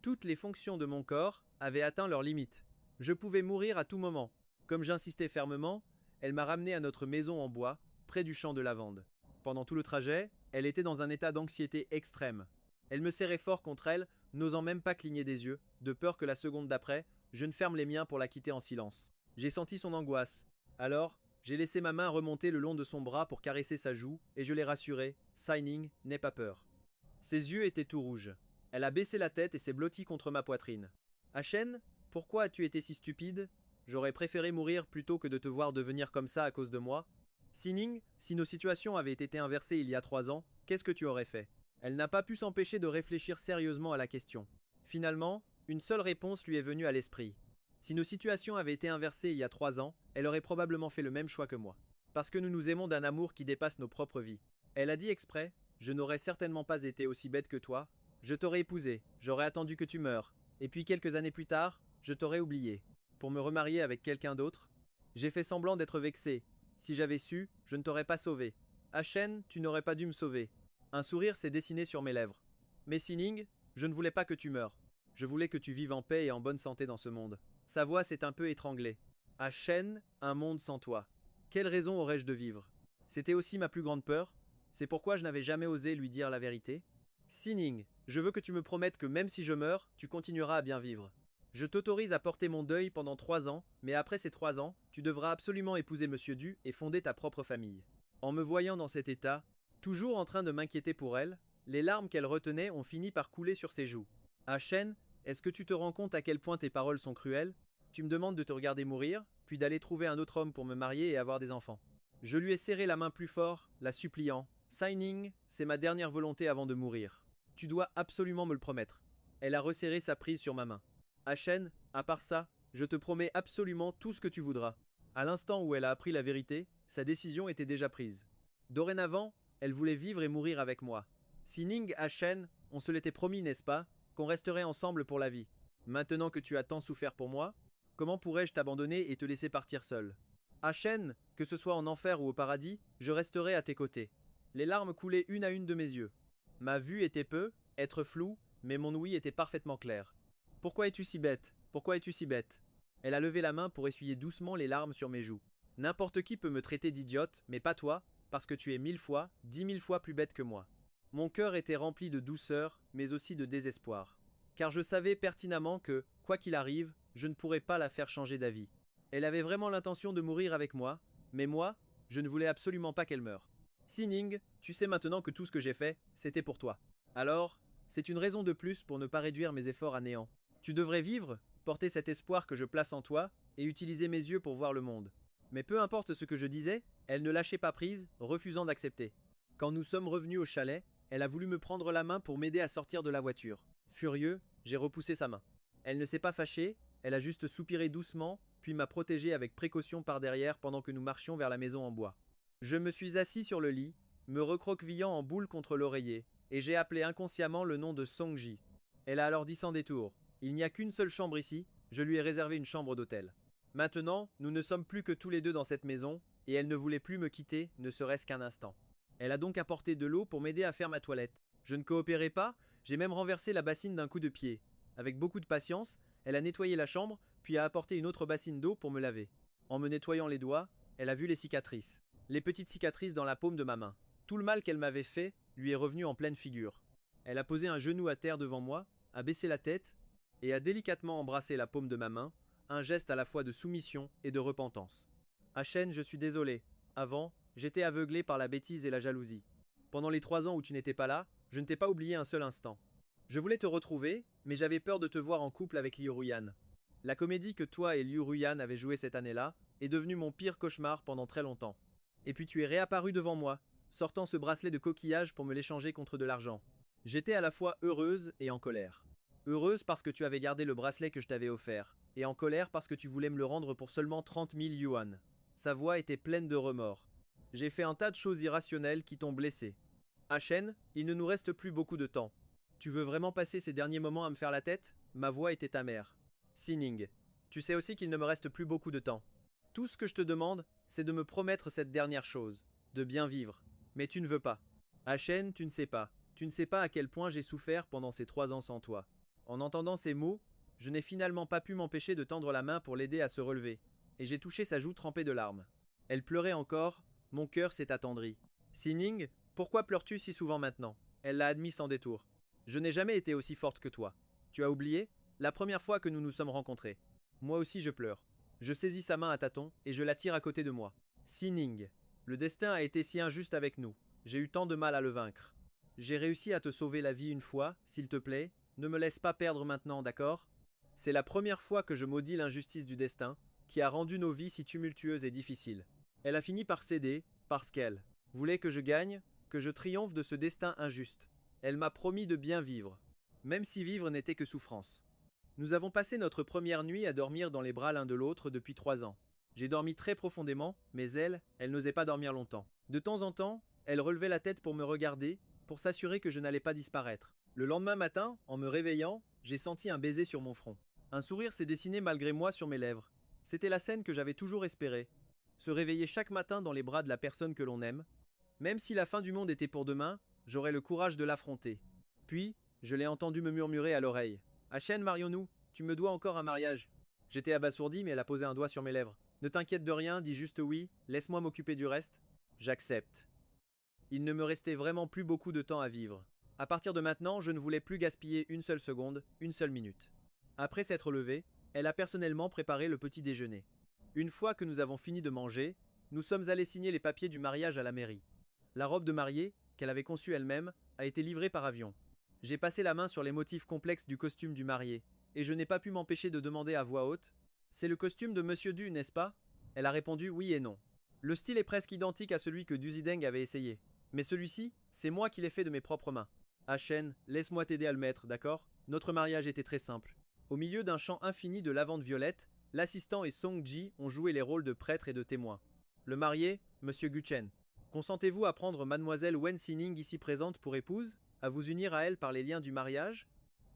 Toutes les fonctions de mon corps avaient atteint leurs limites. Je pouvais mourir à tout moment. Comme j'insistais fermement, elle m'a ramené à notre maison en bois, près du champ de lavande. Pendant tout le trajet, elle était dans un état d'anxiété extrême. Elle me serrait fort contre elle, n'osant même pas cligner des yeux, de peur que la seconde d'après, je ne ferme les miens pour la quitter en silence. J'ai senti son angoisse. Alors, j'ai laissé ma main remonter le long de son bras pour caresser sa joue, et je l'ai rassurée, Signing, n'aie pas peur. Ses yeux étaient tout rouges. Elle a baissé la tête et s'est blottie contre ma poitrine. Achen, pourquoi as-tu été si stupide? J'aurais préféré mourir plutôt que de te voir devenir comme ça à cause de moi. Signing, si nos situations avaient été inversées il y a 3 ans, qu'est-ce que tu aurais fait? Elle n'a pas pu s'empêcher de réfléchir sérieusement à la question. Finalement, une seule réponse lui est venue à l'esprit. Si nos situations avaient été inversées il y a 3 ans, elle aurait probablement fait le même choix que moi. Parce que nous nous aimons d'un amour qui dépasse nos propres vies. Elle a dit exprès, je n'aurais certainement pas été aussi bête que toi. Je t'aurais épousé, j'aurais attendu que tu meures. Et puis quelques années plus tard, je t'aurais oublié. Pour me remarier avec quelqu'un d'autre? J'ai fait semblant d'être vexé. Si j'avais su, je ne t'aurais pas sauvé. Achen, tu n'aurais pas dû me sauver. Un sourire s'est dessiné sur mes lèvres. Mais Sining, je ne voulais pas que tu meures. Je voulais que tu vives en paix et en bonne santé dans ce monde. Sa voix s'est un peu étranglée. Achen, un monde sans toi. Quelle raison aurais-je de vivre? C'était aussi ma plus grande peur. C'est pourquoi je n'avais jamais osé lui dire la vérité. Sining, je veux que tu me promettes que même si je meurs, tu continueras à bien vivre. Je t'autorise à porter mon deuil pendant 3 ans, mais après ces 3 ans, tu devras absolument épouser Monsieur Du et fonder ta propre famille. En me voyant dans cet état, toujours en train de m'inquiéter pour elle, les larmes qu'elle retenait ont fini par couler sur ses joues. Achen, est-ce que tu te rends compte à quel point tes paroles sont cruelles? Tu me demandes de te regarder mourir, puis d'aller trouver un autre homme pour me marier et avoir des enfants. Je lui ai serré la main plus fort, la suppliant. Signing, c'est ma dernière volonté avant de mourir. Tu dois absolument me le promettre. Elle a resserré sa prise sur ma main. Achen, à part ça, je te promets absolument tout ce que tu voudras. À l'instant où elle a appris la vérité, sa décision était déjà prise. Dorénavant, elle voulait vivre et mourir avec moi. Sining, Achen, on se l'était promis, n'est-ce pas, qu'on resterait ensemble pour la vie. Maintenant que tu as tant souffert pour moi, comment pourrais-je t'abandonner et te laisser partir seul? Achen, que ce soit en enfer ou au paradis, je resterai à tes côtés. Les larmes coulaient une à une de mes yeux. Ma vue était peu, être floue, mais mon ouïe était parfaitement clair. Pourquoi es-tu si bête? Pourquoi es-tu si bête? Elle a levé la main pour essuyer doucement les larmes sur mes joues. N'importe qui peut me traiter d'idiote, mais pas toi, parce que tu es 1000 fois, 10 000 fois plus bête que moi. Mon cœur était rempli de douceur, mais aussi de désespoir. Car je savais pertinemment que, quoi qu'il arrive, je ne pourrais pas la faire changer d'avis. Elle avait vraiment l'intention de mourir avec moi, mais moi, je ne voulais absolument pas qu'elle meure. Sining, tu sais maintenant que tout ce que j'ai fait, c'était pour toi. Alors, c'est une raison de plus pour ne pas réduire mes efforts à néant. Tu devrais vivre, porter cet espoir que je place en toi, et utiliser mes yeux pour voir le monde. Mais peu importe ce que je disais, elle ne lâchait pas prise, refusant d'accepter. Quand nous sommes revenus au chalet, elle a voulu me prendre la main pour m'aider à sortir de la voiture. Furieux, j'ai repoussé sa main. Elle ne s'est pas fâchée, elle a juste soupiré doucement, puis m'a protégé avec précaution par derrière pendant que nous marchions vers la maison en bois. Je me suis assis sur le lit, me recroquevillant en boule contre l'oreiller, et j'ai appelé inconsciemment le nom de Songji. Elle a alors dit sans détour: il n'y a qu'une seule chambre ici, je lui ai réservé une chambre d'hôtel. Maintenant, nous ne sommes plus que tous les deux dans cette maison, et elle ne voulait plus me quitter, ne serait-ce qu'un instant. Elle a donc apporté de l'eau pour m'aider à faire ma toilette. Je ne coopérais pas, j'ai même renversé la bassine d'un coup de pied. Avec beaucoup de patience, elle a nettoyé la chambre, puis a apporté une autre bassine d'eau pour me laver. En me nettoyant les doigts, elle a vu les cicatrices. Les petites cicatrices dans la paume de ma main. Tout le mal qu'elle m'avait fait lui est revenu en pleine figure. Elle a posé un genou à terre devant moi, a baissé la tête, et a délicatement embrassé la paume de ma main, un geste à la fois de soumission et de repentance. Hachen, je suis désolé. Avant, j'étais aveuglé par la bêtise et la jalousie. Pendant les 3 ans où tu n'étais pas là, je ne t'ai pas oublié un seul instant. Je voulais te retrouver, mais j'avais peur de te voir en couple avec Liu Ruyan. La comédie que toi et Liu Ruyan avez jouée cette année-là est devenue mon pire cauchemar pendant très longtemps. Et puis tu es réapparu devant moi, sortant ce bracelet de coquillage pour me l'échanger contre de l'argent. J'étais à la fois heureuse et en colère. Heureuse parce que tu avais gardé le bracelet que je t'avais offert, et en colère parce que tu voulais me le rendre pour seulement 30 000 yuan. Sa voix était pleine de remords. J'ai fait un tas de choses irrationnelles qui t'ont blessé. Hachen, il ne nous reste plus beaucoup de temps. Tu veux vraiment passer ces derniers moments à me faire la tête? Ma voix était amère. Sining, tu sais aussi qu'il ne me reste plus beaucoup de temps. Tout ce que je te demande, c'est de me promettre cette dernière chose, de bien vivre. Mais tu ne veux pas. Hachen, tu ne sais pas. Tu ne sais pas à quel point j'ai souffert pendant ces 3 ans sans toi. En entendant ces mots, je n'ai finalement pas pu m'empêcher de tendre la main pour l'aider à se relever, et j'ai touché sa joue trempée de larmes. Elle pleurait encore, mon cœur s'est attendri. Sining, pourquoi pleures-tu si souvent maintenant? Elle l'a admis sans détour. Je n'ai jamais été aussi forte que toi. Tu as oublié? La première fois que nous nous sommes rencontrés. Moi aussi je pleure. Je saisis sa main à tâtons et je la tire à côté de moi. Sining, le destin a été si injuste avec nous. J'ai eu tant de mal à le vaincre. J'ai réussi à te sauver la vie une fois, s'il te plaît. Ne me laisse pas perdre maintenant, d'accord? C'est la première fois que je maudis l'injustice du destin, qui a rendu nos vies si tumultueuses et difficiles. Elle a fini par céder, parce qu'elle voulait que je gagne, que je triomphe de ce destin injuste. Elle m'a promis de bien vivre, même si vivre n'était que souffrance. Nous avons passé notre première nuit à dormir dans les bras l'un de l'autre depuis 3 ans. J'ai dormi très profondément, mais elle n'osait pas dormir longtemps. De temps en temps, elle relevait la tête pour me regarder, pour s'assurer que je n'allais pas disparaître. Le lendemain matin, en me réveillant, j'ai senti un baiser sur mon front. Un sourire s'est dessiné malgré moi sur mes lèvres. C'était la scène que j'avais toujours espérée. Se réveiller chaque matin dans les bras de la personne que l'on aime. Même si la fin du monde était pour demain, j'aurais le courage de l'affronter. Puis, je l'ai entendu me murmurer à l'oreille. Hachen, marions-nous, tu me dois encore un mariage. J'étais abasourdi, mais elle a posé un doigt sur mes lèvres. Ne t'inquiète de rien, dis juste oui, laisse-moi m'occuper du reste. J'accepte. Il ne me restait vraiment plus beaucoup de temps à vivre. À partir de maintenant, je ne voulais plus gaspiller une seule seconde, une seule minute. Après s'être levée, elle a personnellement préparé le petit déjeuner. Une fois que nous avons fini de manger, nous sommes allés signer les papiers du mariage à la mairie. La robe de mariée, qu'elle avait conçue elle-même, a été livrée par avion. J'ai passé la main sur les motifs complexes du costume du marié, et je n'ai pas pu m'empêcher de demander à voix haute: c'est le costume de Monsieur Du, n'est-ce pas? Elle a répondu oui et non. Le style est presque identique à celui que Duzideng avait essayé. Mais celui-ci, c'est moi qui l'ai fait de mes propres mains. Hachen, laisse-moi t'aider à le mettre, d'accord? Notre mariage était très simple. Au milieu d'un champ infini de lavandes violettes, l'assistant et Song Ji ont joué les rôles de prêtre et de témoin. Le marié, Monsieur Guchen. Consentez-vous à prendre mademoiselle Wen Sining ici présente pour épouse, à vous unir à elle par les liens du mariage?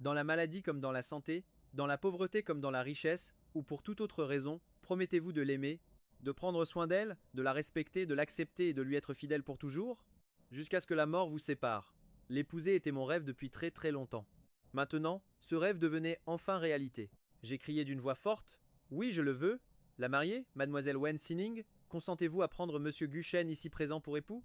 Dans la maladie comme dans la santé, dans la pauvreté comme dans la richesse, ou pour toute autre raison, promettez-vous de l'aimer, de prendre soin d'elle, de la respecter, de l'accepter et de lui être fidèle pour toujours? Jusqu'à ce que la mort vous sépare. L'épouser était mon rêve depuis très très longtemps. Maintenant, ce rêve devenait enfin réalité. J'ai crié d'une voix forte: oui, je le veux. La mariée, mademoiselle Wen Sining, consentez-vous à prendre monsieur Guchen ici présent pour époux?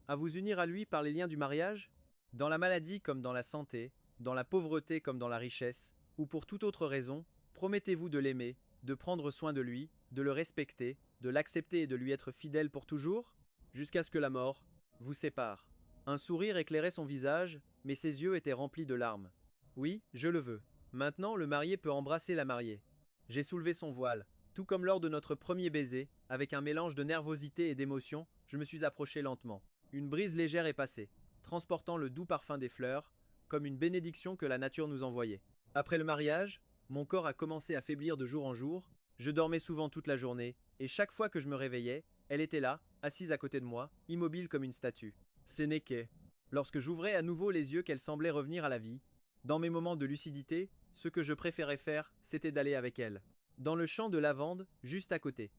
À vous unir à lui par les liens du mariage? Dans la maladie comme dans la santé, dans la pauvreté comme dans la richesse, ou pour toute autre raison, promettez-vous de l'aimer, de prendre soin de lui, de le respecter, de l'accepter et de lui être fidèle pour toujours, jusqu'à ce que la mort vous sépare. Un sourire éclairait son visage, mais ses yeux étaient remplis de larmes. Oui, je le veux. Maintenant, le marié peut embrasser la mariée. J'ai soulevé son voile. Tout comme lors de notre premier baiser, avec un mélange de nervosité et d'émotion, je me suis approché lentement. Une brise légère est passée, transportant le doux parfum des fleurs, comme une bénédiction que la nature nous envoyait. Après le mariage, mon corps a commencé à faiblir de jour en jour, je dormais souvent toute la journée, et chaque fois que je me réveillais, elle était là, assise à côté de moi, immobile comme une statue. C'est Neke. Lorsque j'ouvrais à nouveau les yeux qu'elle semblait revenir à la vie, dans mes moments de lucidité, ce que je préférais faire, c'était d'aller avec elle. Dans le champ de lavande, juste à côté.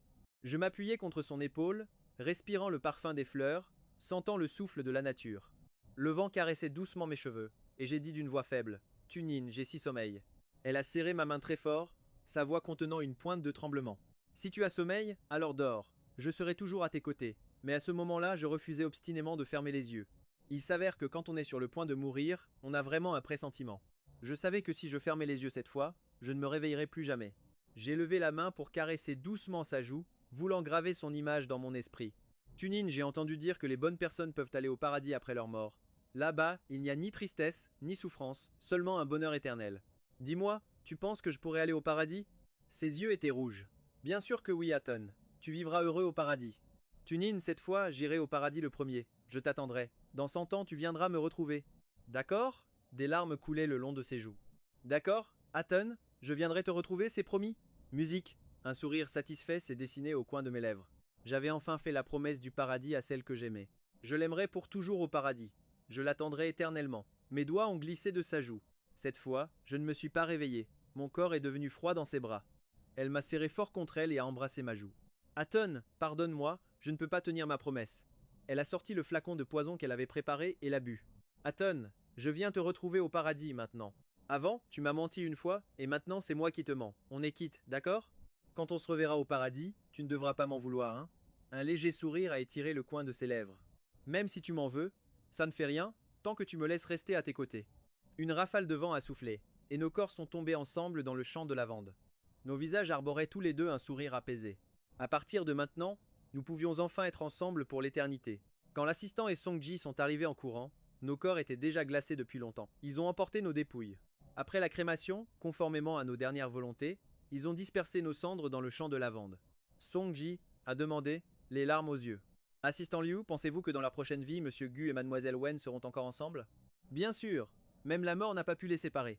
Je m'appuyais contre son épaule, respirant le parfum des fleurs, sentant le souffle de la nature. Le vent caressait doucement mes cheveux, et j'ai dit d'une voix faible: Tunine, j'ai si sommeil. Elle a serré ma main très fort, sa voix contenant une pointe de tremblement. Si tu as sommeil, alors dors. Je serai toujours à tes côtés. Mais à ce moment-là, je refusais obstinément de fermer les yeux. Il s'avère que quand on est sur le point de mourir, on a vraiment un pressentiment. Je savais que si je fermais les yeux cette fois, je ne me réveillerais plus jamais. J'ai levé la main pour caresser doucement sa joue, voulant graver son image dans mon esprit. Tunine, j'ai entendu dire que les bonnes personnes peuvent aller au paradis après leur mort. Là-bas, il n'y a ni tristesse, ni souffrance, seulement un bonheur éternel. Dis-moi, tu penses que je pourrais aller au paradis? Ses yeux étaient rouges. Bien sûr que oui, Aton. Tu vivras heureux au paradis. Tunine, cette fois, j'irai au paradis le premier. Je t'attendrai. Dans 100 ans, tu viendras me retrouver. D'accord? Des larmes coulaient le long de ses joues. D'accord, Aton, je viendrai te retrouver, c'est promis. Musique. Un sourire satisfait s'est dessiné au coin de mes lèvres. J'avais enfin fait la promesse du paradis à celle que j'aimais. Je l'aimerais pour toujours au paradis. Je l'attendrai éternellement. Mes doigts ont glissé de sa joue. Cette fois, je ne me suis pas réveillé. Mon corps est devenu froid dans ses bras. Elle m'a serré fort contre elle et a embrassé ma joue. Aton, pardonne-moi, je ne peux pas tenir ma promesse. Elle a sorti le flacon de poison qu'elle avait préparé et l'a bu. Aton, je viens te retrouver au paradis maintenant. Avant, tu m'as menti une fois, et maintenant c'est moi qui te mens. On est quitte, d'accord? Quand on se reverra au paradis, tu ne devras pas m'en vouloir, hein? Un léger sourire a étiré le coin de ses lèvres. Même si tu m'en veux, ça ne fait rien, tant que tu me laisses rester à tes côtés. Une rafale de vent a soufflé, et nos corps sont tombés ensemble dans le champ de lavande. Nos visages arboraient tous les deux un sourire apaisé. À partir de maintenant, nous pouvions enfin être ensemble pour l'éternité. Quand l'assistant et Songji sont arrivés en courant, nos corps étaient déjà glacés depuis longtemps. Ils ont emporté nos dépouilles. Après la crémation, conformément à nos dernières volontés, ils ont dispersé nos cendres dans le champ de lavande. Songji a demandé, les larmes aux yeux. Assistant Liu, pensez-vous que dans la prochaine vie, Monsieur Gu et Mademoiselle Wen seront encore ensemble? Bien sûr, même la mort n'a pas pu les séparer.